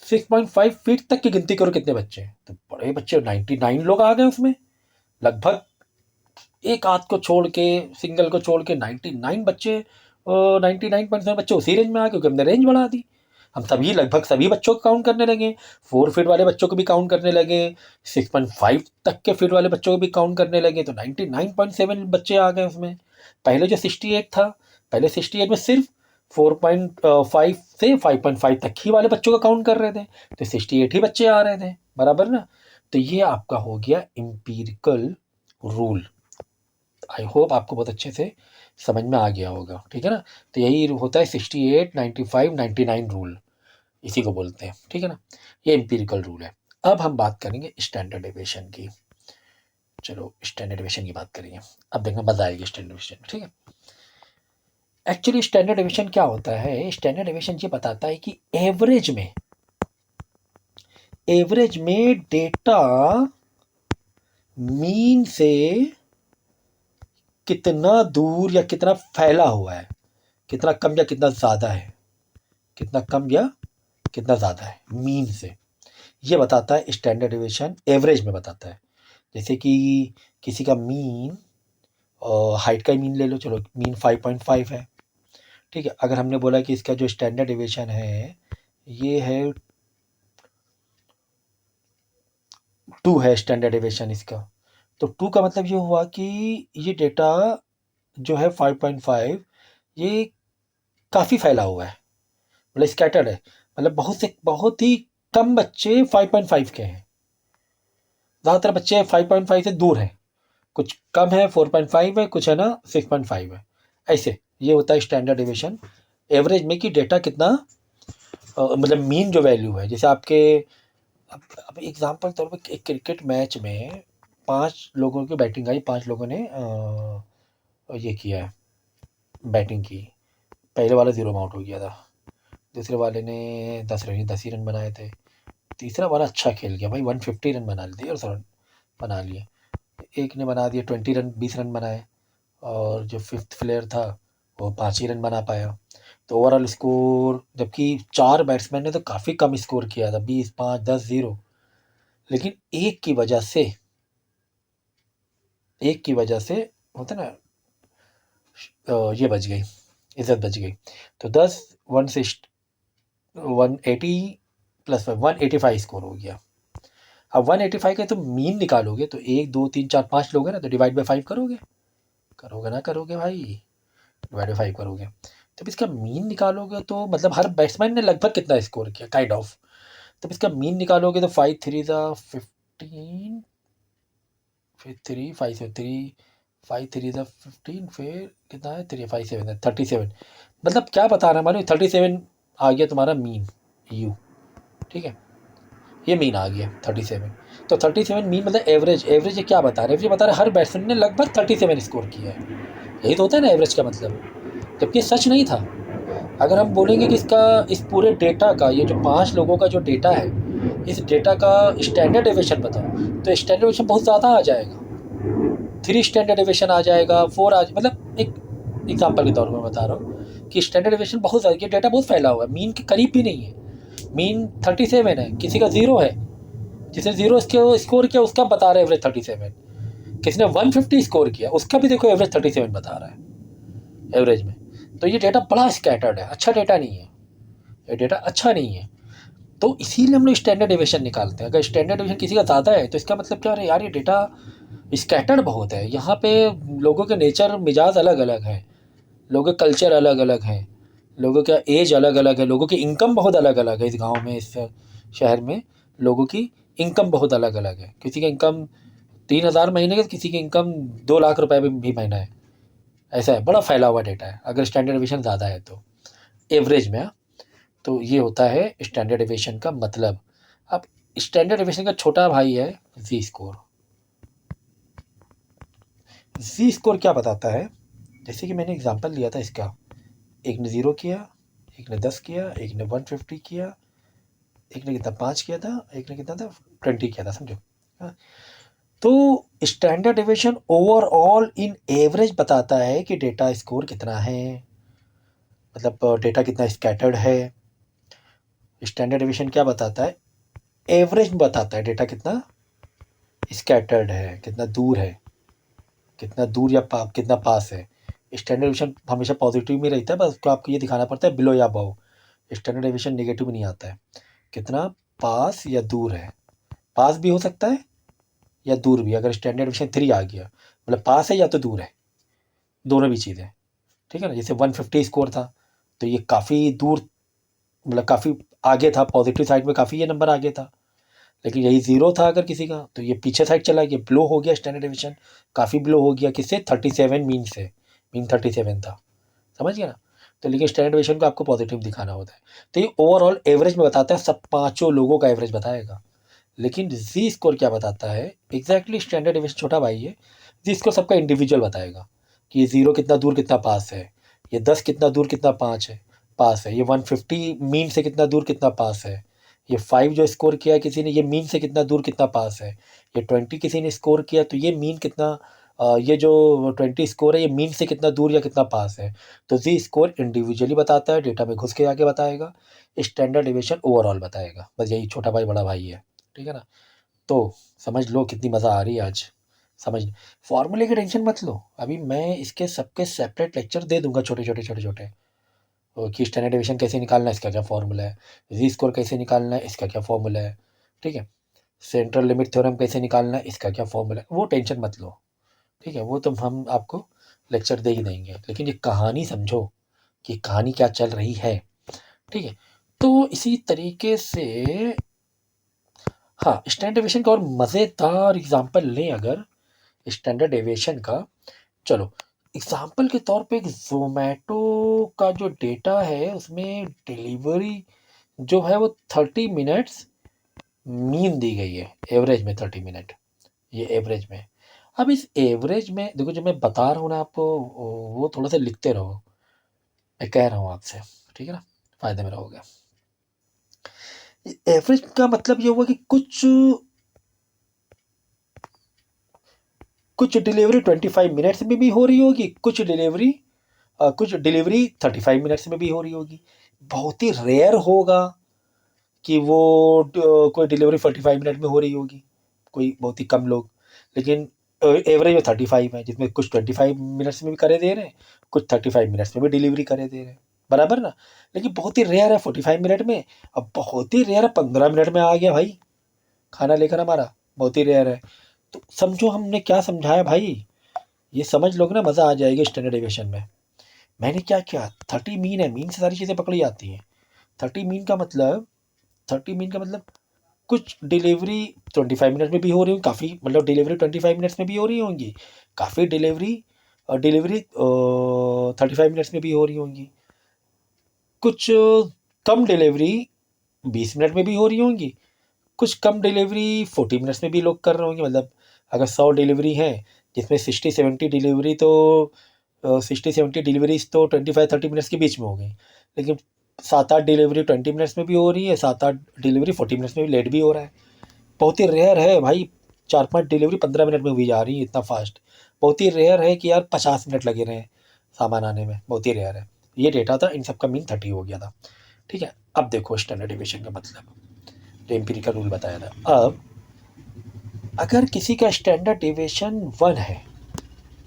6.5 फीट तक की गिनती करो कितने बच्चे हैं, तो बड़े बच्चे 99 लोग आ गए उसमें, लगभग एक आध को छोड़ के, सिंगल को छोड़ के 99 बच्चे, 99% बच्चे उसी रेंज में आ गए क्योंकि हमने रेंज बढ़ा दी। हम सभी लगभग सभी बच्चों को काउंट करने लगे, 4 फीट वाले बच्चों को भी काउंट करने लगे, 6.5 तक के फीट वाले बच्चों को भी काउंट करने लगे, तो 99.7 बच्चे आ गए उसमें। पहले जो 68 था, पहले 68 में सिर्फ 4.5 से 5.5 तक ही वाले बच्चों को काउंट कर रहे थे, तो 68 ही बच्चे आ रहे थे, बराबर ना। तो ये आपका हो गया एम्पिरिकल रूल। आई होप आपको बहुत अच्छे से समझ में आ गया होगा, ठीक है ना। तो यही होता है 68, 95, 99 रूल, इसी को बोलते हैं, ठीक है ना। ये एम्पिरिकल रूल है। अब हम बात करेंगे स्टैंडर्ड डेविएशन की। चलो स्टैंडर्ड डिवीजन की बात करेंगे। अब देखना मज़ा आएगी स्टैंडर्ड डिवीजन में, ठीक है। एक्चुअली स्टैंडर्ड डिवीजन क्या होता है? स्टैंडर्ड डिवीजन ये बताता है कि एवरेज में डेटा मीन से कितना दूर या कितना फैला हुआ है, कितना कम या कितना ज़्यादा है, कितना कम या कितना ज़्यादा है मीन से, ये बताता है स्टैंडर्ड डिवीजन। एवरेज में बताता है। जैसे कि किसी का मीन, हाइट का ही मीन ले लो, चलो मीन 5.5 है, ठीक है। अगर हमने बोला कि इसका जो स्टैंडर्ड डिवीजन है ये है 2 है स्टैंडर्ड डिवीजन इसका, तो 2 का मतलब ये हुआ कि ये डेटा जो है 5.5 ये काफ़ी फैला हुआ है, मतलब स्कैटर्ड है, मतलब बहुत ही कम बच्चे 5.5 के हैं, ज़्यादातर बच्चे 5.5 से दूर हैं, कुछ कम है 4.5 है, कुछ है ना 6.5 है, ऐसे ये होता है स्टैंडर्ड डिवीजन एवरेज में कि डेटा कितना मतलब मीन जो वैल्यू है। जैसे आपके अब एग्जांपल तौर पर एक क्रिकेट मैच में 5 लोगों की बैटिंग आई, 5 लोगों ने ये किया है, बैटिंग की। पहले वाला 0 में आउट हो गया था, दूसरे वाले ने 10 ही रन बनाए थे, तीसरा वाला अच्छा खेल गया भाई, 150 रन बना दिए और रन बना लिए, एक ने बना दिए 20 रन, 20 रन बनाए, और जो 5th प्लेयर था वो 5 ही रन बना पाया। तो ओवरऑल स्कोर, जबकि 4 बैट्समैन ने तो काफ़ी कम स्कोर किया था, 20, 5, 10, 0, लेकिन एक की वजह से होता ना ये बच गई, इज्जत बच गई। तो 10 1 से 180 प्लस 185 स्कोर हो गया। अब 185 का तो मीन निकालोगे तो 1 2 3 4 5 लोग हैं ना, तो डिवाइड बाई 5 करोगे ना करोगे भाई, डिवाइड बाई 5 करोगे। जब इसका मीन निकालोगे तो मतलब हर बैट्समैन ने लगभग कितना स्कोर किया, काइंड ऑफ, तब इसका मीन निकालोगे तो 5 3 15, फिर 3 5 से 3 5 3 15, फिर कितना है 3 5 7 है 37, मतलब क्या बता रहा है मालूम, 37 आ गया तुम्हारा मीन यू, ठीक है, ये मीन आ गया 37। तो 37 मीन मतलब एवरेज ये क्या बता रहा है? एवरेज बता रहा है हर बैट्समैन ने लगभग 37 स्कोर किया है, यही तो होता है ना एवरेज का मतलब, जबकि सच नहीं था। अगर हम बोलेंगे कि इसका इस पूरे डेटा का, ये जो 5 लोगों का जो डेटा है, इस डेटा का स्टैंडर्ड डेविएशन बताओ, तो स्टैंडर्ड डेविएशन बहुत ज़्यादा आ जाएगा, 3 स्टैंडर्ड डेविएशन आ जाएगा, 4 मतलब एक एग्जाम्पल के तौर पर बता रहा हूँ कि स्टैंडर्ड डेविएशन बहुत ज़्यादा, ये डेटा बहुत फैला हुआ है, मीन के करीब भी नहीं है। मीन 37 है, किसी का 0 है, जिसने 0 स्कोर किया उसका बता रहा है एवरेज 37, किसी ने 150 स्कोर किया उसका भी देखो एवरेज 37 बता रहा है एवरेज में। तो ये डेटा बड़ा स्कैटर्ड है, अच्छा डेटा नहीं है, ये डेटा अच्छा नहीं है। तो इसीलिए हम लोग स्टैंडर्ड डेविएशन निकालते हैं। अगर स्टैंडर्ड डेविएशन किसी का ज़्यादा है तो इसका मतलब क्या है यार, ये डेटा स्कैटर्ड बहुत है, यहाँ पे लोगों के नेचर मिजाज अलग अलग हैं, लोगों के कल्चर अलग अलग हैं, लोगों का एज अलग अलग है, लोगों की इनकम बहुत अलग अलग है, इस गांव में इस शहर में लोगों की इनकम बहुत अलग अलग है, किसी की इनकम 3,000 महीने की, किसी की इनकम 2 लाख रुपए भी महीना है, ऐसा है, बड़ा फैला हुआ डेटा है अगर स्टैंडर्ड डेविएशन ज़्यादा है तो एवरेज में। तो ये होता है स्टैंडर्ड डेविएशन का मतलब। अब स्टैंडर्ड डेविएशन का छोटा भाई है जी स्कोर। जी स्कोर क्या बताता है? जैसे कि मैंने एग्जांपल लिया था इसका, एक ने 0 किया, एक ने 10 किया, एक ने 150 किया, एक ने कितना 5 किया था, एक ने कितना था 20 किया था, समझो। हाँ, तो स्टैंडर्ड डेविएशन ओवरऑल इन एवरेज बताता है कि डेटा स्कोर कितना है, मतलब डेटा कितना स्कैटर्ड है। स्टैंडर्ड डेविएशन क्या बताता है? एवरेज में बताता है डेटा कितना स्कैटर्ड है, कितना दूर है, कितना दूर या कितना पास है। स्टैंडर्ड डेविएशन हमेशा पॉजिटिव में रहता है, बस उसको आपको ये दिखाना पड़ता है बिलो या अबव। स्टैंडर्ड डेविएशन नेगेटिव नहीं आता है, कितना पास या दूर है, पास भी हो सकता है या दूर भी। अगर स्टैंडर्ड डेविएशन 3 आ गया मतलब पास है या तो दूर है, दोनों भी चीज़ें, ठीक है ना। जैसे 150 स्कोर था तो ये काफ़ी दूर, मतलब काफ़ी आगे था, पॉजिटिव साइड में काफ़ी ये नंबर आगे था। लेकिन यही 0 था अगर किसी का तो ये पीछे साइड चला गया, ब्लो हो गया स्टैंडर्ड डेविएशन, काफ़ी ब्लो हो गया, किससे 37 मीन से, मीन 37 था, समझ गया ना। तो लेकिन स्टैंडर्ड डेविएशन को आपको पॉजिटिव दिखाना होता है। तो ये ओवरऑल एवरेज में बताता है, सब 5 लोगों का एवरेज बताएगा, लेकिन जी स्कोर क्या बताता है, एग्जैक्टली स्टैंडर्ड डेविएशन छोटा भाई है। जी स्कोर सबका इंडिविजुअल बताएगा कि ये 0 कितना दूर कितना पास है, ये 10 कितना दूर कितना पास है, ये 150 मीन से कितना दूर कितना पास है, ये 5 जो स्कोर किया किसी ने, ये मीन से कितना दूर कितना पास है, ये 20 किसी ने स्कोर किया तो ये मीन कितना, ये जो 20 स्कोर है ये मीन से कितना दूर या कितना पास है। तो जी स्कोर इंडिविजुअली बताता है, डेटा में घुस के आके बताएगा, स्टैंडर्ड डेविएशन ओवरऑल बताएगा। बस यही छोटा भाई बड़ा भाई है, ठीक है ना। तो समझ लो कितनी मज़ा आ रही है आज। समझ, फॉर्मूले की टेंशन मत लो, अभी मैं इसके सबके सेपरेट लेक्चर दे दूंगा, छोटे छोटे छोटे छोटे, कि स्टैंडर्ड डेविएशन कैसे निकालना है, इसका क्या फॉर्मूला है, जी स्कोर कैसे निकालना है, इसका क्या फॉर्मूला है, ठीक है, सेंट्रल लिमिट थ्योरम कैसे निकालना है, इसका क्या फॉर्मूला है, वो टेंशन मत लो, ठीक है, वो तो हम आपको लेक्चर दे ही देंगे। लेकिन ये कहानी समझो कि कहानी क्या चल रही है, ठीक है। तो इसी तरीके से, हाँ, स्टैंडर्ड डेविएशन का और मज़ेदार एग्जांपल लें अगर स्टैंडर्ड डेविएशन का, चलो एग्जांपल के तौर पे एक जोमेटो का जो डेटा है उसमें डिलीवरी जो है वो 30 मिनट्स मीन दी गई है, एवरेज में 30 मिनट, ये एवरेज में। अब इस एवरेज में देखो, जो मैं बता रहा हूँ ना आपको, वो थोड़ा सा लिखते रहो, मैं कह रहा हूँ आपसे, ठीक है ना, फायदे में रहोगे। एवरेज का मतलब ये हुआ कि कुछ डिलीवरी 25 मिनट्स में भी हो रही होगी, कुछ डिलीवरी 35 मिनट्स में भी हो रही होगी। बहुत ही रेयर होगा कि वो कोई डिलीवरी 45 मिनट में हो रही होगी, कोई बहुत ही कम लोग। लेकिन एवरेज में 35 है, जिसमें कुछ 25 मिनट्स में भी करे दे रहे हैं, कुछ 35 मिनट्स में भी डिलीवरी करे दे रहे हैं, बराबर ना। लेकिन बहुत ही रेयर है 45 मिनट में, अब बहुत ही रेयर है 15 मिनट में आ गया भाई खाना लेकर हमारा, बहुत ही रेयर है। तो समझो हमने क्या समझाया भाई, ये समझ लोगे ना, मज़ा आ जाएगी स्टैंडर्ड डेविएशन में। मैंने क्या किया, 30 मीन है, मीन से सारी चीज़ें पकड़ी जाती हैं। 30 मीन का मतलब 30 मीन का मतलब कुछ डिलीवरी 25 मिनट में भी हो रही होंगी, काफ़ी मतलब डिलीवरी 25 मिनट्स में भी हो रही होंगी, काफ़ी डिलीवरी 35 मिनट्स में भी हो रही होंगी, कुछ कम डिलीवरी 20 मिनट में भी हो रही होंगी, कुछ कम डिलीवरी 40 मिनट्स में भी लोग कर रहे होंगे। मतलब अगर 100 डिलीवरी है, जिसमें 60-70 डिलीवरी तो 60-70 डिलीवरीज तो 25-30 मिनट्स के बीच में हो गई। लेकिन 7-8 डिलीवरी 20 मिनट्स में भी हो रही है, 7-8 डिलीवरी 40 मिनट्स में भी लेट भी हो रहा है। बहुत ही रेयर है भाई 4-5 डिलीवरी 15 मिनट में हुई जा रही है इतना फास्ट। बहुत ही रेयर है कि यार 50 मिनट लगे रहे सामान आने में, बहुत ही रेयर है। ये डेटा था, इन सबका मीन 30 हो गया था, ठीक है। अब देखो स्टैंडर्ड डेविएशन का मतलब, जो एम्पिरिकल रूल बताया था। अब अगर किसी का स्टैंडर्ड डेविएशन 1 है,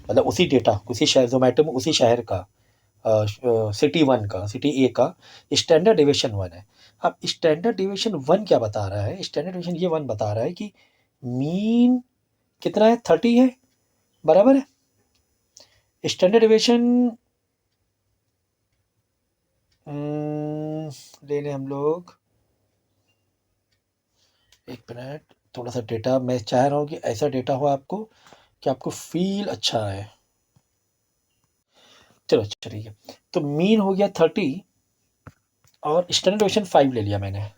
मतलब उसी डेटा, उसी शहर जोमेटो में उसी शहर का, सिटी ए का स्टैंडर्ड डेविएशन 1 है। अब स्टैंडर्ड डेविएशन 1 क्या बता रहा है, स्टैंडर्ड डेविएशन ये 1 बता रहा है कि मीन कितना है, 30 है, बराबर है। स्टैंडर्ड डेविएशन ले लें हम लोग, एक मिनट, थोड़ा सा डेटा मैं चाह रहा हूँ कि ऐसा डेटा हो आपको कि आपको फील अच्छा है। चलो अच्छा ठीक है, तो मीन हो गया 30 और स्टैंडर्ड डेविएशन 5 ले लिया मैंने,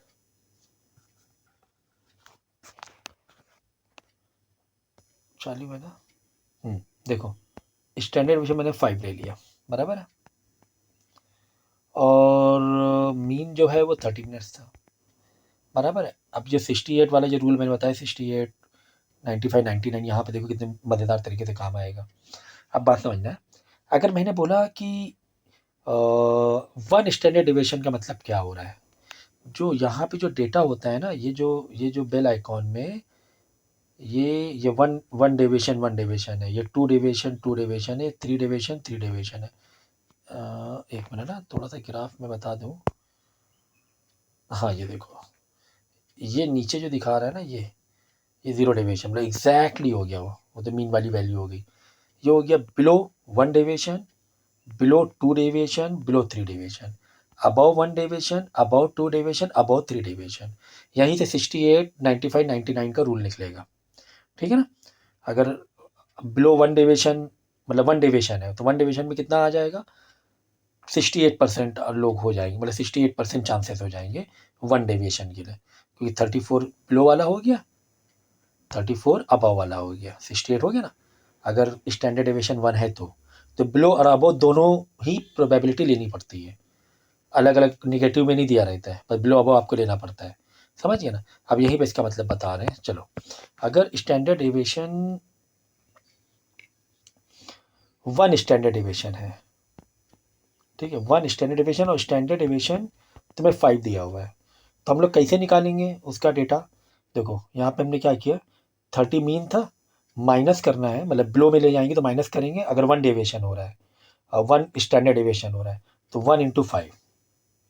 चालू है ना। देखो स्टैंडर्ड डेविएशन मैंने 5 ले लिया, बराबर है, और मीन जो है वो 30 मिनट्स था, बराबर है। अब जो 68 वाला जो रूल मैंने बताया, 68, 95, 99, यहाँ पे देखो कितने मज़ेदार तरीके से काम आएगा। अब बात समझना है, अगर मैंने बोला कि 1 स्टैंडर्ड डेविएशन का मतलब क्या हो रहा है, जो यहाँ पे जो डेटा होता है ना, ये जो बेल आइकॉन में, ये 1 1 डेविएशन है, ये 2 डेविएशन है, 3 डेविएशन है। एक मिनट ना, थोड़ा सा ग्राफ में बता दूँ। हाँ ये देखो, ये नीचे जो दिखा रहा है ना, ये 0 डेविएशन, मतलब एग्जैक्टली हो गया, वो तो मीन वाली वैल्यू हो गई। ये हो गया below 1 deviation, below 2 deviation, below 3 deviation, above 1 deviation, above 2 deviation, above 3 deviation. यहीं से 68, 95, 99 का रूल निकलेगा, ठीक है ना। अगर बिलो 1 डेविएशन, मतलब 1 डेविएशन है, तो 1 डेविएशन में कितना आ जाएगा, 68% लोग हो जाएंगे, मतलब 68% चांसेस हो जाएंगे 1 डेविएशन के लिए, क्योंकि 34 बिलो वाला हो गया, 34 अबव वाला हो गया, 68 हो गया ना। अगर स्टैंडर्ड डेविएशन 1 है तो बिलो और अबव दोनों ही प्रोबेबिलिटी लेनी पड़ती है, अलग अलग निगेटिव में नहीं दिया रहता है, पर बिलो अबव आपको लेना पड़ता है, समझिए ना। अब यहीं पे इसका मतलब बता रहे हैं। चलो, अगर स्टैंडर्ड डेविएशन 1 स्टैंडर्ड डेविएशन है, ठीक है, 1 स्टैंडर्ड डेविएशन और स्टैंडर्ड डेविएशन तुम्हें 5 दिया हुआ है, तो हम लोग कैसे निकालेंगे उसका डेटा। देखो यहाँ पे हमने क्या किया, 30 मीन था, माइनस करना है, मतलब बिलो में ले जाएंगे तो माइनस करेंगे। अगर 1 डेविएशन हो रहा है और 1 स्टैंडर्ड डेविएशन हो रहा है तो 1 इंटू 5,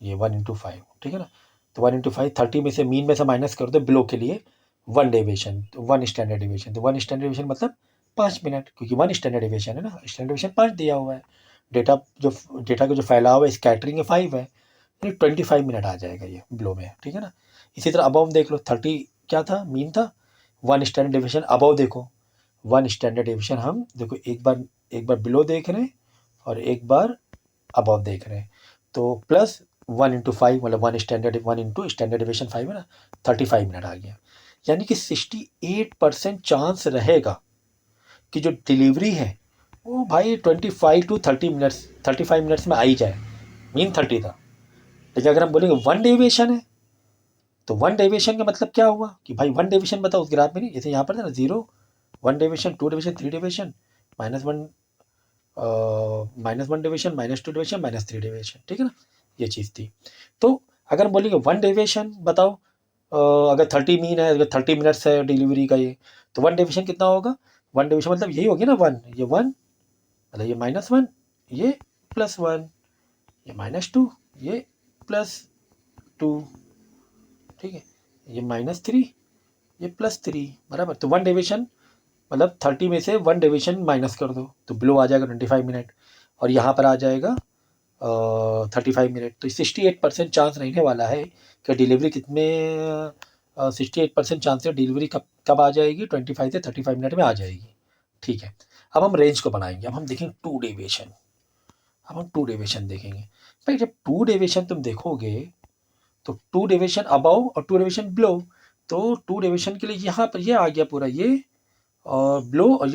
ये 1 इंटू 5, ठीक है ना। तो 1 इंटू 5, 30 में से मीन में से माइनस कर दो बिलो के लिए 1 डेविएशन, तो 1 स्टैंडर्ड डेविएशन, तो 1 स्टैंडर्ड डेविएशन मतलब 5 मिनट, क्योंकि 1 स्टैंडर्ड डेविएशन है ना, स्टैंडर्ड डेविएशन 5 दिया हुआ है। डेटा का जो फैलाव है, स्कैटरिंग है 5 है, 25 मिनट आ जाएगा ये बिलो में, ठीक है ना। इसी तरह अबव देख लो, 30 क्या था, मीन था, 1 स्टैंडर्ड डेविएशन अबव देखो, 1 स्टैंडर्ड डेविएशन हम देखो एक बार बिलो देख रहे हैं और एक बार अबव देख रहे हैं, तो प्लस 1 इंटू 5 मतलब 1 इंटू स्टैंडर्ड डेविएशन 5 है ना, 35 मिनट आ गया। यानी कि 68% चांस रहेगा कि जो डिलीवरी है वो भाई 25 टू 30 मिनट्स 35 मिनट्स में आ ही जाए। मीन 30 था, लेकिन अगर हम बोलेंगे 1 डेविएशन है तो 1 डेविएशन का मतलब क्या हुआ कि भाई 1 डेविएशन बताओ उस ग्राफ में, नहीं जैसे यहाँ पर था ना 0, 1 deviation, 2 deviation, 3 deviation, -1, -1 deviation, -2 deviation, -3 deviation, ठीक है ना, ये चीज़ थी। तो अगर हम बोलेंगे 1 डेविएशन बताओ, अगर 30 मीन है, अगर 30 मिनट्स है डिलीवरी का ये, तो 1 डेविएशन कितना होगा, 1 डेविएशन मतलब यही होगी ना 1, ये 1 मतलब ये -1, ये +1, ये -2, ये +2, ठीक है, ये -3, ये +3, बराबर। तो 1 डेविएशन मतलब 30 में से 1 डेविएशन माइनस कर दो तो बिलो आ जाएगा 25 मिनट, और यहाँ पर आ जाएगा 35 मिनट। तो 68% चांस रहने वाला है कि डिलीवरी कितने, 68% चांस है डिलीवरी कब कब आ जाएगी, 25 से 35 मिनट में आ जाएगी, ठीक है। अब हम रेंज को बनाएंगे, अब हम देखेंगे 2 डेविएशन, अब हम 2 डेविएशन देखेंगे। भाई जब 2 डेविएशन तुम देखोगे तो 2 डेविएशन अबव और 2 डेविएशन बिलो, तो 2 डेविएशन के लिए यहाँ पर ये आ गया पूरा ये, और बिलो, और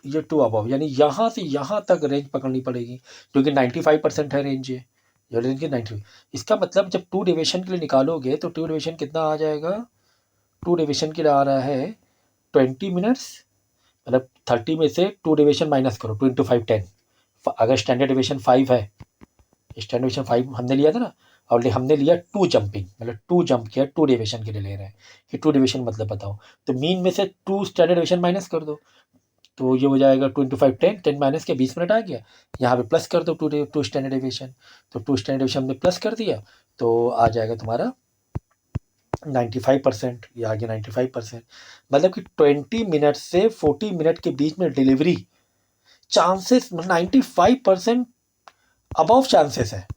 ये 2 अबव, यानी यहाँ से यहाँ तक रेंज पकड़नी पड़ेगी, क्योंकि 95% है रेंज, ये रेंज की 90। इसका मतलब जब 2 डेविएशन के लिए निकालोगे तो 2 डेविएशन कितना आ जाएगा, 2 डेविएशन के लिए आ रहा है 20 मिनट्स, मतलब 30 में से 2 डेविएशन माइनस करो, 2 इंटू 5 10। अगर स्टैंडर्ड डेविएशन 5 है, स्टैंडर्ड डेविएशन 5 हमने लिया था ना, और हमने लिया 2 जंपिंग, मतलब 2 जंप किया, 2 डेविएशन के लिए ले रहे हैं कि 2 डेविएशन मतलब बताओ, तो मीन में से 2 स्टैंडर्ड डेविएशन माइनस कर दो, तो ये हो जाएगा 2 इंटू 5 10, 10 माइनस के 20 मिनट आ गया। यहाँ पे प्लस कर दो 2 स्टैंडर्ड डेविएशन, तो 2 स्टैंडर्ड डेविएशन हमने प्लस कर दिया, तो आ जाएगा तुम्हारा 95%, ये आ गया 95%, मतलब कि 20 मिनट से 40 मिनट के बीच में डिलीवरी चांसेस 95% अबव चांसेस है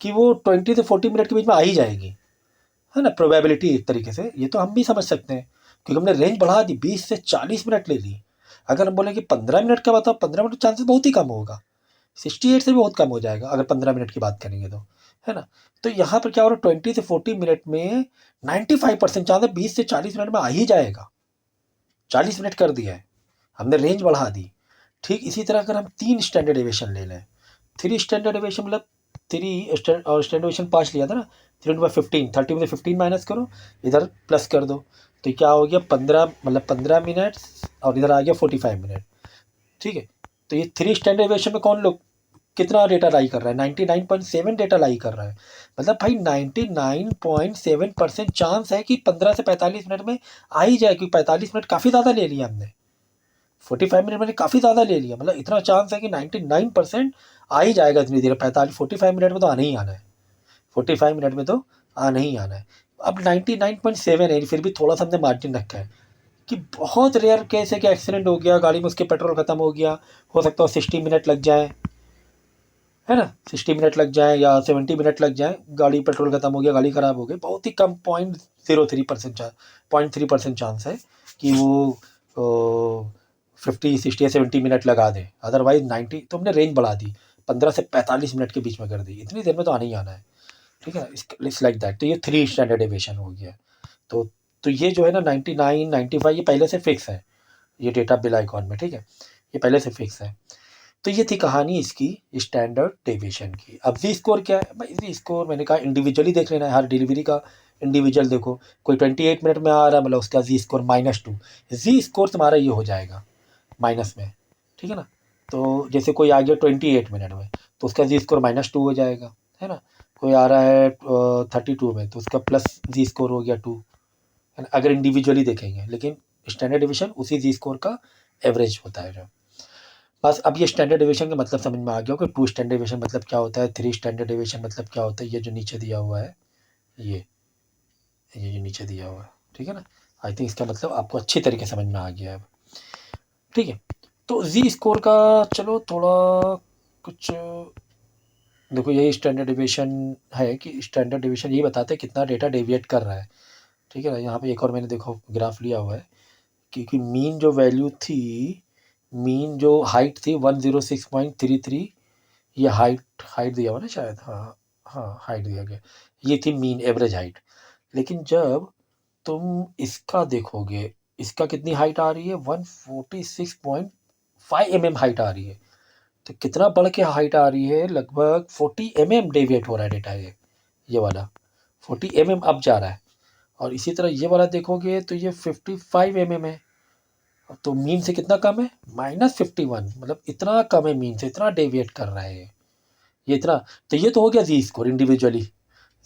कि वो 20 से 40 मिनट के बीच में आ ही जाएगी, है ना, प्रोबेबिलिटी एक तरीके से। ये तो हम भी समझ सकते हैं क्योंकि हमने रेंज बढ़ा दी, 20 से 40 मिनट ले ली। अगर हम बोले कि 15 मिनट का बताओ, 15 मिनट चांसेस बहुत ही कम होगा, 68 से भी बहुत कम हो जाएगा अगर 15 मिनट की बात करेंगे तो, है ना। तो यहाँ पर क्या हो रहा है, 20 से 40 मिनट में 95% चांस है 20 से 40 मिनट में आ ही जाएगा, 40 मिनट कर दिया है हमने, रेंज बढ़ा दी। ठीक इसी तरह अगर हम 3 स्टैंडर्ड डेविएशन ले लें, 3 स्टैंडर्ड डेविएशन मतलब 3 और स्टैंडर्ड डेविएशन 5 लिया था ना, 3 बाई 15, 30 में से 15 माइनस करो, इधर प्लस कर दो, तो क्या हो गया 15, मतलब 15 मिनट, और इधर आ गया 45 मिनट, ठीक है। तो ये 3 स्टैंडर्ड डेविएशन में कौन लोग कितना डेटा लाई कर रहा है, 99.7 डेटा लाई कर रहा है, मतलब भाई 99.7% चांस है कि 15 से 45 मिनट में आ ही जाए, क्योंकि 45 मिनट काफ़ी ज़्यादा ले लिया हमने, 45 मिनट मैंने काफ़ी ज़्यादा ले लिया, मतलब इतना चांस है कि 99% आ ही जाएगा इतनी देर, 45 मिनट में तो आना ही आना है, 45 मिनट में तो आना ही आना है। अब 99.7 है, फिर भी थोड़ा सा हमने मार्जिन रखा है कि बहुत रेयर केस है कि एक्सीडेंट हो गया, गाड़ी में उसके पेट्रोल ख़त्म हो गया, हो सकता है 60 मिनट लग जाए, है ना, 60 मिनट लग जाए या 70 मिनट लग जाए, गाड़ी पेट्रोल खत्म हो गया, गाड़ी ख़राब हो गई, बहुत ही कम 0.03% 0.3% चांस है कि वो 50 60 या 70 मिनट लगा दें, अदरवाइज 90। तो हमने रेंज बढ़ा दी, 15 से 45 मिनट के बीच में कर दी, इतनी देर में तो आना ही आना है, ठीक है, इट्स लाइक दैट। तो ये 3 स्टैंडर्ड डेविएशन हो गया, तो ये जो है ना 99 95 ये पहले से फिक्स है, ये डेटा बिल आइकॉन में, ठीक है, ये पहले से फिक्स है। तो ये थी कहानी इसकी स्टैंडर्ड डेविएशन की। अब जी स्कोर क्या है भाई? जी स्कोर मैंने कहा इंडिविजुअली देख लेना है, हर डिलीवरी का इंडिविजुअल देखो। कोई 28 मिनट में आ रहा है, मतलब उसका जी स्कोर -2, जी स्कोर तुम्हारा ये हो जाएगा माइनस में, ठीक है ना। तो जैसे कोई आ गया 28 मिनट में, तो उसका जी स्कोर -2 हो जाएगा, है ना। कोई आ रहा है 32 में, तो उसका प्लस जी स्कोर हो गया 2, है ना, अगर इंडिविजुअली देखेंगे। लेकिन स्टैंडर्ड डिवीजन उसी जी स्कोर का एवरेज होता है जो। बस अब ये स्टैंडर्ड डिवीजन का मतलब समझ में आ गया कि 2 स्टैंडर्ड डिवीजन मतलब क्या होता है, 3 स्टैंडर्ड डिवीजन मतलब क्या होता है। ये जो नीचे दिया हुआ है, ये जो नीचे दिया हुआ है, ठीक है ना। आई थिंक इसका मतलब आपको अच्छी तरीके समझ में आ गया है अब, ठीक है। तो जी स्कोर का चलो थोड़ा कुछ देखो, यही स्टैंडर्ड डिवीजन है कि स्टैंडर्ड डिवीजन यही बताते हैं कितना डेटा डेविएट कर रहा है, ठीक है ना। यहाँ पे एक और मैंने देखो ग्राफ लिया हुआ है, क्योंकि मीन जो वैल्यू थी, मीन जो हाइट थी 106.33, ये हाइट हाइट दिया हुआ ना शायद, हाँ हाँ हाइट दिया गया, ये थी मीन एवरेज हाइट। लेकिन जब तुम इसका देखोगे, इसका कितनी हाइट आ रही है, 146.5 हाइट आ रही है। तो कितना बढ़ के हाइट आ रही है, लगभग 40 डेविएट हो रहा है डेटा, ये वाला 40 अप जा रहा है। और इसी तरह ये वाला देखोगे तो ये 55 है। तो मीन से कितना कम है, -51, मतलब इतना कम है मीन से, इतना डेविएट कर रहा है ये इतना। तो ये तो हो गया जी स्कोर इंडिविजुअली,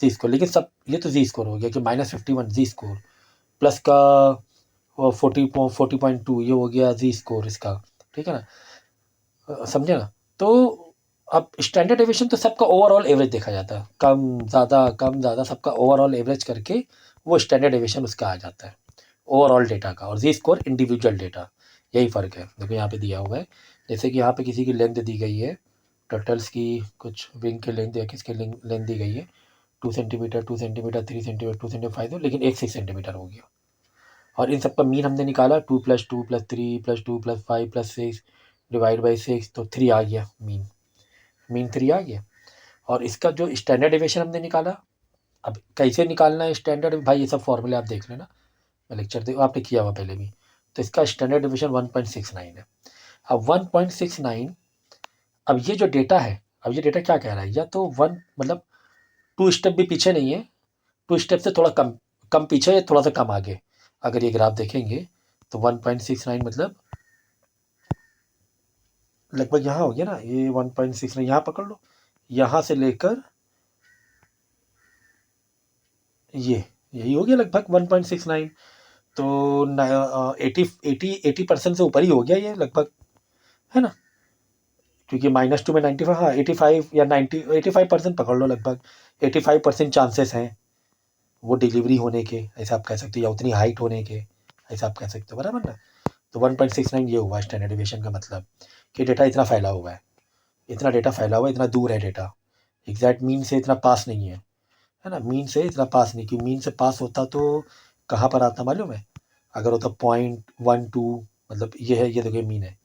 जी स्कोर। लेकिन सब ये तो जी स्कोर हो गया कि -51 जी स्कोर, प्लस का 40.2 ये हो गया जी स्कोर इसका, ठीक है ना, समझे ना। तो अब स्टैंडर्ड डेविएशन तो सबका ओवरऑल एवरेज देखा जाता है, कम ज़्यादा सबका ओवरऑल एवरेज करके वो स्टैंडर्ड डेविएशन उसका आ जाता है, ओवरऑल डेटा का। और जी स्कोर इंडिविजुअल डेटा, यही फ़र्क है। देखो यहाँ पे दिया हुआ है, जैसे कि यहाँ पे किसी की लेंथ दी गई है, टर्टल्स की कुछ विंग की लेंथ या किसकी लेंथ दी गई है 2 सेंटीमीटर, 2 सेंटीमीटर, 3 सेंटीमीटर, 2 सेंटीमीटर 5, लेकिन एक 6 सेंटीमीटर हो गया। और इन सब का मीन हमने निकाला 2 + 2 + 3 + 2 + 5 + 6 डिवाइड बाई 6, तो 3 आ गया मीन, मीन 3 आ गया। और इसका जो स्टैंडर्ड डेविएशन हमने निकाला, अब कैसे निकालना है स्टैंडर्ड, भाई ये सब फॉर्मूले आप देख लेना, मैं लेक्चर देखो आपने किया हुआ पहले भी। तो इसका स्टैंडर्ड डिवीजन 1.69 है। अब 1.69, अब ये जो डेटा है, अब ये डेटा क्या कह रहा है, या तो वन मतलब 2 स्टेप भी पीछे नहीं है, 2 स्टेप से थोड़ा कम, कम पीछे या थोड़ा सा कम आगे। अगर ये ग्राफ देखेंगे तो 1.69 मतलब लगभग यहाँ हो गया ना, ये 1.69 यहाँ पकड़ लो, यहाँ से लेकर ये यही हो गया लगभग 1.69। तो 80% से ऊपर ही हो गया ये लगभग, है ना। क्योंकि -2 में 95, हाँ 85 या 85% पकड़ लो लगभग, 85% चांसेस हैं वो डिलीवरी होने के, ऐसा आप कह सकते हो, या उतनी हाइट होने के, ऐसा आप कह सकते हो, बराबर ना। तो 1.69 ये हुआ स्टैंडर्ड डिविएशन का मतलब, कि डेटा इतना फैला हुआ है, इतना डेटा फैला हुआ है, इतना दूर है डेटा, एग्जैक्ट मीन से इतना पास नहीं है ना। मीन से इतना पास नहीं, क्योंकि मीन से पास होता तो कहाँ पर आता मालूम है, अगर होता 0.12, मतलब ये है, ये देखिए मीन है,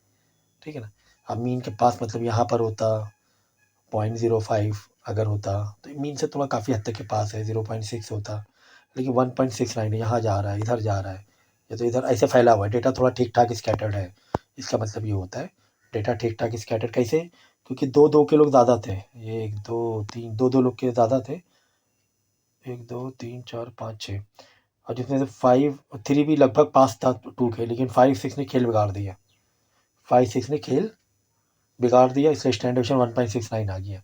ठीक है ना। अब मीन के पास मतलब यहाँ पर होता 0.05, अगर होता तो मीन से थोड़ा काफ़ी हद तक के पास है, 0.6 होता। लेकिन 1.69 यहाँ जा रहा है, इधर जा रहा है, ये तो इधर ऐसे फैला हुआ है डेटा, थोड़ा ठीक ठाक स्कैटर्ड है। इसका मतलब ये होता है डेटा ठीक ठाक स्कैटर्ड कैसे, क्योंकि दो दो के लोग ज़्यादा थे, ये 1 2 3 दो दो लोग के ज़्यादा थे, 1 2 3 4 5 6, और जिसमें से 5 3 भी लगभग पास था 2 के, लेकिन 5 6 ने खेल बिगाड़ दिया, 5 6 ने खेल बिगाड़ दिया, इसलिए स्टैंडर्ड डिवीजन 1.69 आ गया।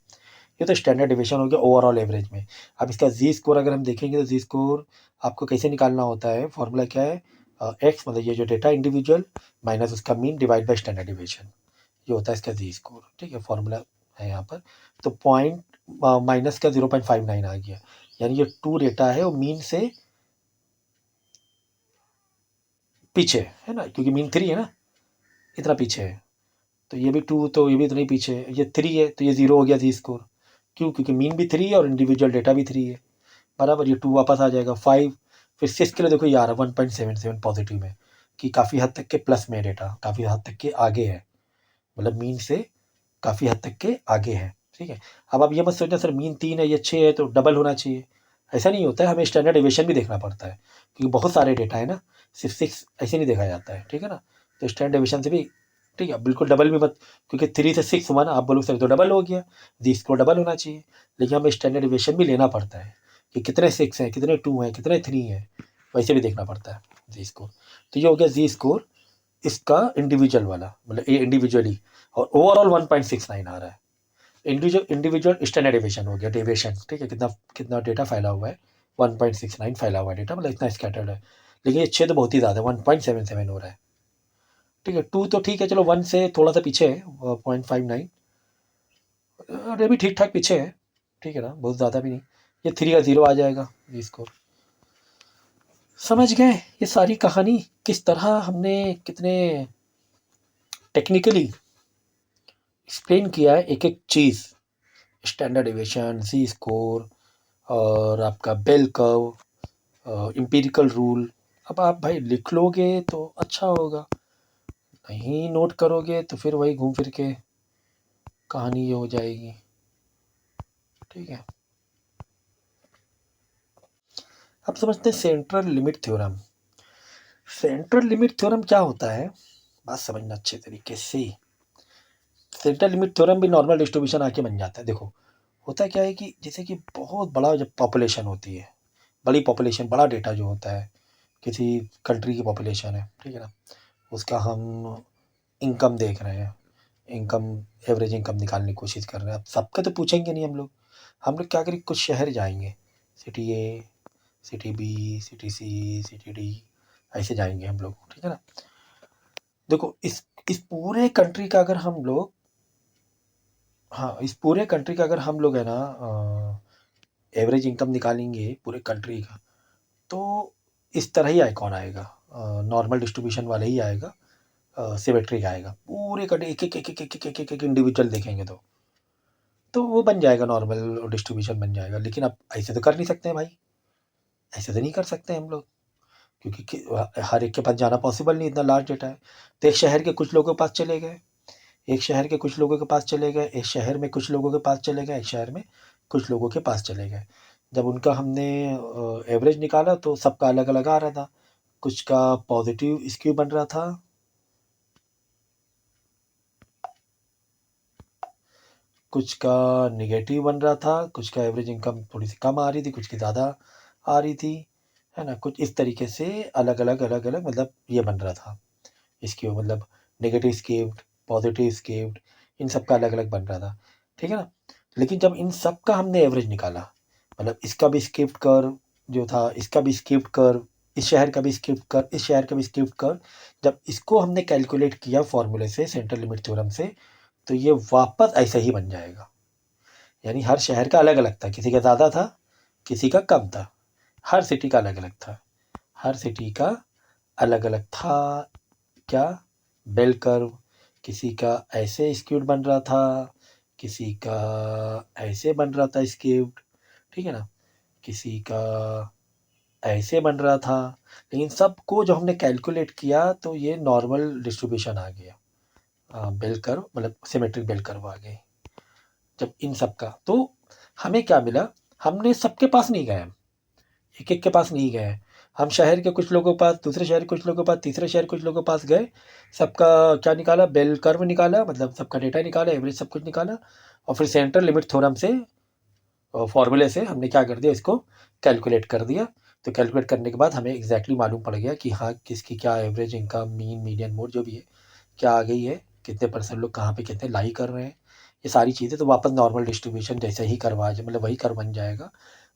ये तो स्टैंडर्ड डिवीजन हो गया ओवरऑल एवरेज में। अब इसका जी स्कोर अगर हम देखेंगे तो जी स्कोर आपको कैसे निकालना होता है, फॉर्मूला क्या है, एक्स मतलब ये जो डेटा इंडिविजुअल माइनस उसका mean divide by standard division, ये होता है इसका जी स्कोर, ठीक है, फॉर्मूला है यहाँ पर। तो पॉइंट माइनस का 0.59 आ गया, यानी ये 2 डेटा है वो मीन से पीछे है ना, क्योंकि मीन 3 है ना, इतना पीछे है। तो ये भी 2, तो ये भी इतना ही पीछे है, ये 3 है तो ये 0 हो गया जी स्कोर। क्यों, क्योंकि मीन भी 3 है और इंडिविजुअल डेटा भी 3 है, बराबर। ये 2 वापस आ जाएगा 5, फिर 6 के लिए देखो ये आ रहा है 1.77 पॉजिटिव में, कि काफ़ी हद तक के प्लस में डेटा, काफ़ी हद तक के आगे है, मतलब मीन से काफ़ी हद तक के आगे है, ठीक है। अब आप ये मत सोचना सर मीन 3 है ये 6 है तो डबल होना चाहिए, ऐसा नहीं होता है, हमें स्टैंडर्ड डेविएशन भी देखना पड़ता है, क्योंकि बहुत सारे डेटा है ना, सिर्फ 6 ऐसे नहीं देखा जाता है, ठीक है ना। तो स्टैंडर्ड डेविएशन से भी, ठीक है, बिल्कुल डबल भी मत, क्योंकि 3 से 6 हुआ ना, आप बोलोगे सर तो डबल हो गया, जी इसको डबल होना चाहिए, लेकिन हमें स्टैंडर्ड डेविएशन भी लेना पड़ता है कि कितने 6 हैं, कितने 2 हैं, कितने 3 हैं, वैसे भी देखना पड़ता है जी स्कोर। तो ये हो गया जी स्कोर इसका इंडिविजुअल वाला, मतलब ये इंडिविजुअली, और ओवरऑल 1.69 आ रहा है। इंडिविजुअल स्टैंडर्ड डेविएशन हो गया, डेविएशन, ठीक है, कितना कितना डेटा फैला हुआ है, 1.69 फैला हुआ है डेटा, मतलब इतना स्कैटर्ड है। लेकिन ये छेद बहुत ही ज़्यादा है, 1.77 हो रहा है, ठीक है। 2 तो ठीक है, चलो 1 से थोड़ा सा पीछे है, 0.59, और ये भी ठीक ठाक पीछे है, ठीक है ना, बहुत ज़्यादा भी नहीं। ये 3 का 0 आ जाएगा जी स्कोर। समझ गए ये सारी कहानी, किस तरह हमने कितने टेक्निकली एक्सप्लेन किया है एक एक चीज़, स्टैंडर्ड डेविएशन, जी स्कोर, और आपका बेल कर्व, एम्पिरिकल रूल। अब आप भाई लिख लोगे तो अच्छा होगा, नहीं नोट करोगे तो फिर वही घूम फिर के कहानी ये हो जाएगी, ठीक है। अब समझते हैं central limit theorem. Central limit theorem क्या होता है, बात समझना अच्छे तरीके से। सेंट्रल लिमिट थ्योरम भी नॉर्मल डिस्ट्रीब्यूशन आके बन जाता है। देखो होता क्या है कि जैसे कि बहुत बड़ा जब पॉपुलेशन होती है, बड़ी पॉपुलेशन, बड़ा डेटा जो होता है, किसी कंट्री की पॉपुलेशन है, ठीक है ना, उसका हम इनकम देख रहे हैं, इनकम, एवरेज इनकम निकालने की कोशिश कर रहे हैं। अब सबका तो पूछेंगे नहीं हम लोग क्या करें, कुछ शहर जाएंगे, सिटी ए, सिटी बी, सिटी सी, सिटी डी, ऐसे जाएंगे हम लोग, ठीक है ना। देखो इस पूरे कंट्री का अगर हम लोग, हाँ इस पूरे कंट्री का अगर हम लोग है ना एवरेज इनकम निकालेंगे पूरे कंट्री का, तो इस तरह ही आइकॉन आएगा, नॉर्मल डिस्ट्रीब्यूशन वाला ही आएगा, सिमेट्रिक आएगा। पूरे कंट्री एक एक एक एक एक एक एक एक इंडिविजुअल देखेंगे तो वो बन जाएगा, नॉर्मल डिस्ट्रीब्यूशन बन जाएगा। लेकिन अब ऐसे तो कर नहीं सकते हैं भाई, ऐसे तो नहीं कर सकते हम लोग, क्योंकि हर एक के पास जाना पॉसिबल नहीं, इतना लार्ज डेटा है। तो एक शहर के कुछ लोगों के पास चले गए, एक शहर के कुछ लोगों के पास चले गए, एक शहर में कुछ लोगों के पास चले गए, एक शहर में कुछ लोगों के पास चले गए। जब उनका हमने एवरेज निकाला तो सबका अलग अलग आ रहा था, कुछ का पॉजिटिव स्क्यू बन रहा था, कुछ का नेगेटिव बन रहा था, कुछ का एवरेज इनकम थोड़ी सी कम आ रही थी, कुछ की ज़्यादा आ रही थी, है ना। कुछ इस तरीके से अलग अलग मतलब ये बन रहा था स्क्यू, मतलब नेगेटिव स्केव्ड, पॉजिटिव स्केव्ड, इन सब का अलग अलग बन रहा था, ठीक है ना। लेकिन जब इन सब का हमने एवरेज निकाला, मतलब इसका भी स्किप्ड कर्व जो था, इसका भी स्किप्ड कर्व, इस शहर का भी स्किप्ड कर्व, इस शहर का भी स्किप्ड कर्व, जब इसको हमने कैलकुलेट किया फॉर्मूले से, सेंट्रल लिमिट थ्योरम से, तो ये वापस ऐसा ही बन जाएगा। यानी हर शहर का अलग अलग था, किसी का ज़्यादा था, किसी का कम था, हर सिटी का अलग अलग था, हर सिटी का अलग अलग था। क्या, बेल कर्व, किसी का ऐसे स्क्यूड बन रहा था, किसी का ऐसे बन रहा था स्क्यूड, ठीक है ना, किसी का ऐसे बन रहा था। लेकिन सबको जो हमने कैलकुलेट किया तो ये नॉर्मल डिस्ट्रीब्यूशन आ गया, बेल कर्व, मतलब सिमेट्रिक बेल कर्व आ गए। जब इन सब का तो हमें क्या मिला, हमने सबके पास नहीं गए, एक एक के पास नहीं गए, हम शहर के कुछ लोगों के पास, दूसरे शहर के कुछ लोगों के पास, तीसरे शहर के कुछ लोगों के पास गए, सबका क्या निकाला, बेल कर्व निकाला, मतलब सबका डेटा निकाला, एवरेज सब कुछ निकाला, और फिर सेंट्रल लिमिट थ्योरम से, फॉर्मूले से हमने क्या कर दिया, इसको कैलकुलेट कर दिया। तो कैलकुलेट करने के बाद हमें एग्जैक्टली मालूम पड़ गया कि हाँ किसकी क्या average income, mean, median, mode जो भी है क्या आ गई है, कितने परसेंट लोग कहाँ पे कितने लाई कर रहे हैं, ये सारी चीज़ें। तो वापस नॉर्मल डिस्ट्रीब्यूशन जैसे ही करवा जाए, मतलब वही कर बन जाएगा,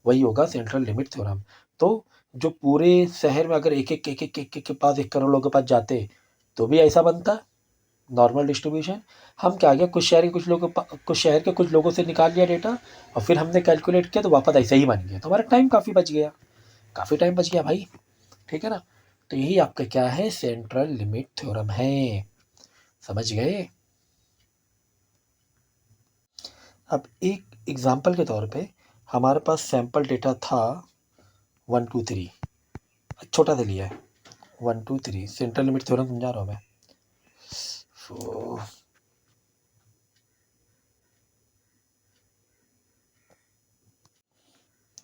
वही होगा सेंट्रल लिमिट थ्योरम। तो जो पूरे शहर में अगर एक एक के पास 1 करोड़ लोगों के पास जाते तो भी ऐसा बनता नॉर्मल डिस्ट्रीब्यूशन। हम क्या गया, कुछ शहर के कुछ लोगों से निकाल लिया डेटा, और फिर हमने कैलकुलेट किया तो वापस ऐसा ही बन गया, तो हमारा टाइम काफ़ी बच गया, काफ़ी टाइम बच गया भाई, ठीक है ना। तो यही आपका क्या है, सेंट्रल लिमिट थ्योरम है, समझ गए। अब एक एग्जांपल के तौर पे हमारे पास सैंपल डेटा था 1 2 3, छोटा सा लिया है 1 2 3, सेंट्रल लिमिट थ्योरम समझा रहा हूँ मैं। तो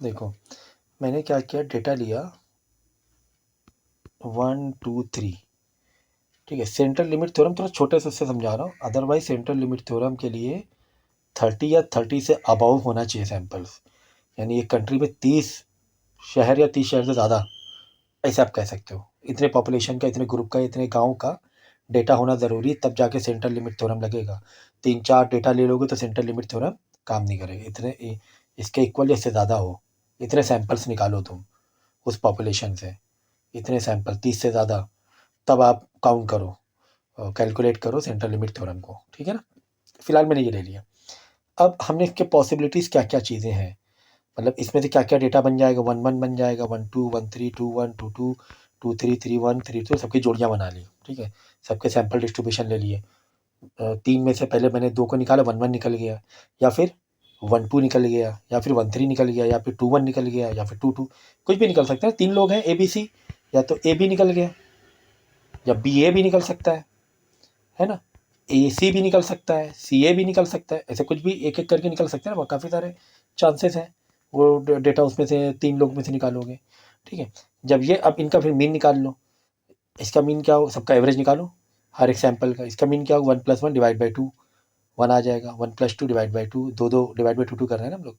देखो मैंने क्या किया, डेटा लिया 1 2 3, ठीक है। सेंट्रल लिमिट थ्योरम थोड़ा छोटे से उससे समझा रहा हूँ, अदरवाइज सेंट्रल लिमिट थ्योरम के लिए 30 या 30 से अबव होना चाहिए सैम्पल्स, यानी एक कंट्री में 30 शहर या 30 शहर से ज़्यादा, ऐसे आप कह सकते हो। इतने पॉपुलेशन का, इतने ग्रुप का, इतने गांव का डेटा होना ज़रूरी, तब जाके सेंट्रल लिमिट थ्योरम लगेगा। 3-4 डेटा ले लोगे तो सेंट्रल लिमिट थ्योरम काम नहीं करेगा। इतने इसके इक्वल या इससे ज़्यादा हो, इतने सैंपल्स निकालो तुम उस पॉपुलेशन से, इतने सैंपल 30 से ज़्यादा, तब आप काउंट करो, कैलकुलेट करो सेंट्रल लिमिट थ्योरम को, ठीक है ना। फिलहाल मैंने ये ले लिया। अब हमने इसके पॉसिबिलिटीज़ क्या क्या चीज़ें हैं, मतलब इसमें से क्या क्या डेटा बन जाएगा। 1 1 बन जाएगा, 1 2 1 3 2 1 2 2 2 3 3 1 3 2, सबकी जोड़ियाँ बना ली, ठीक है। सबके सैंपल डिस्ट्रीब्यूशन ले लिए। 3 में से पहले मैंने 2 को निकाला, 1 1 निकल गया, या फिर 1 2 निकल गया, या फिर 1 3 निकल गया, या फिर 2 1 निकल गया, या फिर 2 2, कुछ भी निकल सकता है। 3 लोग हैं ए बी सी, या तो ए बी निकल गया, या बी ए भी निकल सकता है ना, ए सी भी निकल सकता है, सी ए भी निकल सकता है, ऐसे कुछ भी एक एक करके निकल सकते हैं ना, काफ़ी सारे चांसेस हैं। वो डेटा उसमें से 3 लोग में से निकालोगे, ठीक है। जब ये, अब इनका फिर मीन निकाल लो। इसका मीन क्या हो, सबका एवरेज निकालो हर एक सैंपल का। इसका मीन क्या हो, 1 + 1 डिवाइड बाई 2, 1 आ जाएगा। 1 + 2 डिवाइड बाई 2, 2 डिवाइड बाई 2 कर रहे हैं ना हम लोग।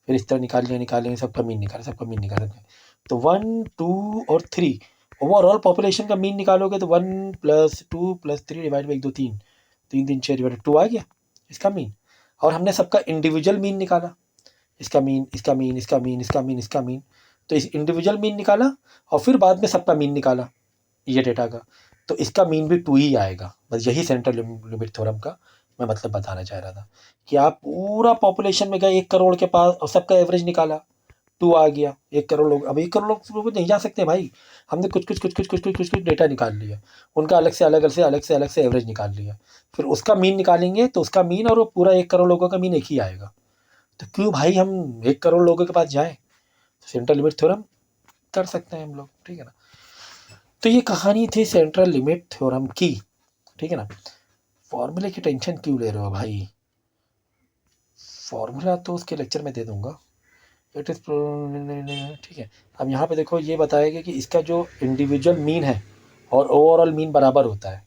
फिर इस तरह निकालेंगे, सबका मीन निकाल, सबका मीन निकाल सकते हैं। तो 1 2 और 3, ओवरऑल पॉपुलेशन का मीन निकालोगे तो 1 + 2 + 3 डिवाइड बाई 1 2 3, 3 3 6 डिवाइड 2 आ गया इसका मीन। और हमने सबका इंडिविजुअल मीन निकाला, इसका मीन, इसका मीन, इसका मीन, इसका मीन, इसका मीन। तो इस इंडिविजुअल मीन निकाला, और फिर बाद में सबका मीन निकाला ये डेटा का, तो इसका मीन भी 2 ही आएगा। बस यही सेंट्रल लिमिट थ्योरम का मैं मतलब बताना चाह रहा था, कि आप पूरा पॉपुलेशन में गए 1 करोड़ के पास और सबका एवरेज निकाला, 2 आ गया। 1 करोड़ लोग, अब 1 करोड़ लोग नहीं जा सकते भाई, हमने कुछ डेटा निकाल लिया, उनका अलग से एवरेज निकाल लिया, फिर उसका मीन निकालेंगे तो उसका मीन और वो पूरा 1 करोड़ लोगों का मीन एक ही आएगा। तो क्यों भाई हम 1 करोड़ लोगों के पास जाएँ, सेंट्रल लिमिट थ्योरम कर सकते हैं हम लोग, ठीक है ना। तो ये कहानी थी सेंट्रल लिमिट थ्योरम की, ठीक है ना। फॉर्मूले की टेंशन क्यों ले रहे हो भाई, फॉर्मूला तो उसके लेक्चर में दे दूंगा, इट इज, ठीक है। अब यहाँ पे देखो, ये बताएगा कि इसका जो इंडिविजुअल मीन है और ओवरऑल मीन बराबर होता है,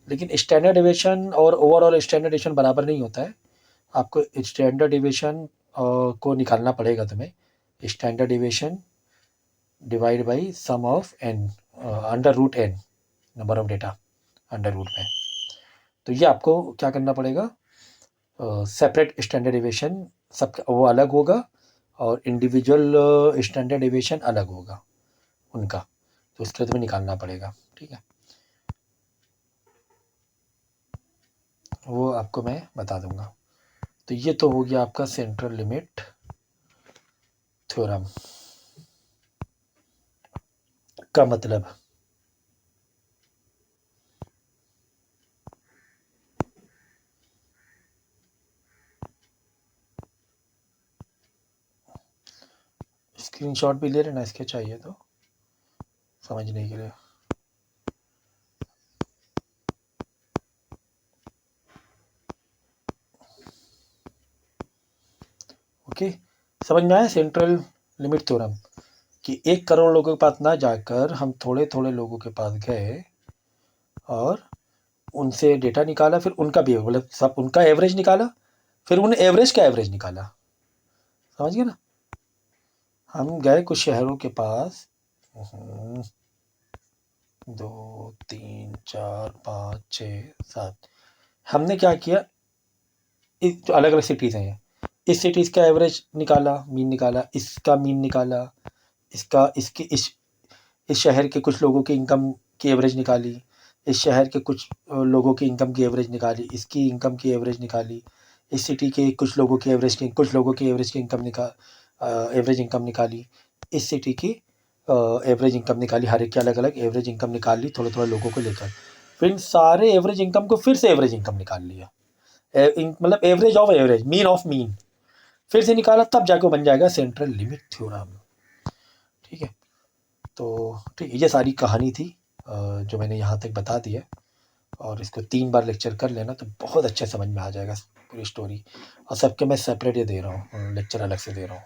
लेकिन स्टैंडर्ड डिविएशन और ओवरऑल स्टैंडर्ड डिविएशन बराबर नहीं होता है। आपको स्टैंडर्ड डिविएशन को निकालना पड़ेगा तुम्हें। Standard deviation divide by sum of n, under root n, number of data under root में। तो ये आपको क्या करना पड़ेगा, सेपरेट स्टैंडर्ड डिविएशन सब वो अलग होगा, और इंडिविजुअल स्टैंडर्ड डिविएशन अलग होगा उनका, तो उसके लिए तुम्हें निकालना पड़ेगा, ठीक है। वो आपको मैं बता दूंगा। तो ये तो हो गया आपका सेंट्रल लिमिट थ्योरम का मतलब। स्क्रीनशॉट भी ले लेना इसके, चाहिए तो समझने के लिए। ओके, समझ में आया सेंट्रल लिमिट थ्योरम, कि 1 करोड़ लोगों के पास ना जाकर हम थोड़े थोड़े लोगों के पास गए और उनसे डेटा निकाला, फिर उनका भी मतलब सब उनका एवरेज निकाला, फिर उन एवरेज का एवरेज निकाला, समझ गए ना। हम गए कुछ शहरों के पास, 2 3 4 5 6 7, हमने क्या किया, जो अलग अलग सिटीज़ हैं, इस सिटीज़ का एवरेज निकाला, मीन निकाला, इसका मीन निकाला, इसका इसकी इस शहर के कुछ लोगों की इनकम की एवरेज निकाली, इस शहर के कुछ लोगों की इनकम की एवरेज निकाली, इसकी इनकम की एवरेज निकाली, इस सिटी के कुछ लोगों की एवरेज की, कुछ लोगों की एवरेज की इनकम एवरेज इनकम निकाली, इस सिटी की एवरेज इनकम निकाली, हर एक की अलग अलग एवरेज इनकम निकाल ली थोड़े थोड़े लोगों को लेकर, फिर इन सारे एवरेज इनकम को फिर से एवरेज इनकम निकाल लिया, मतलब average of average, mean of mean फिर से निकाला, तब जाके बन जाएगा सेंट्रल लिमिट थ्योरम, ठीक है। तो ठीक है, ये सारी कहानी थी जो मैंने यहाँ तक बता दी है, और इसको 3 बार लेक्चर कर लेना तो बहुत अच्छे समझ में आ जाएगा पूरी स्टोरी। और सबके मैं सेपरेट ये दे रहा हूँ, लेक्चर अलग से दे रहा हूँ।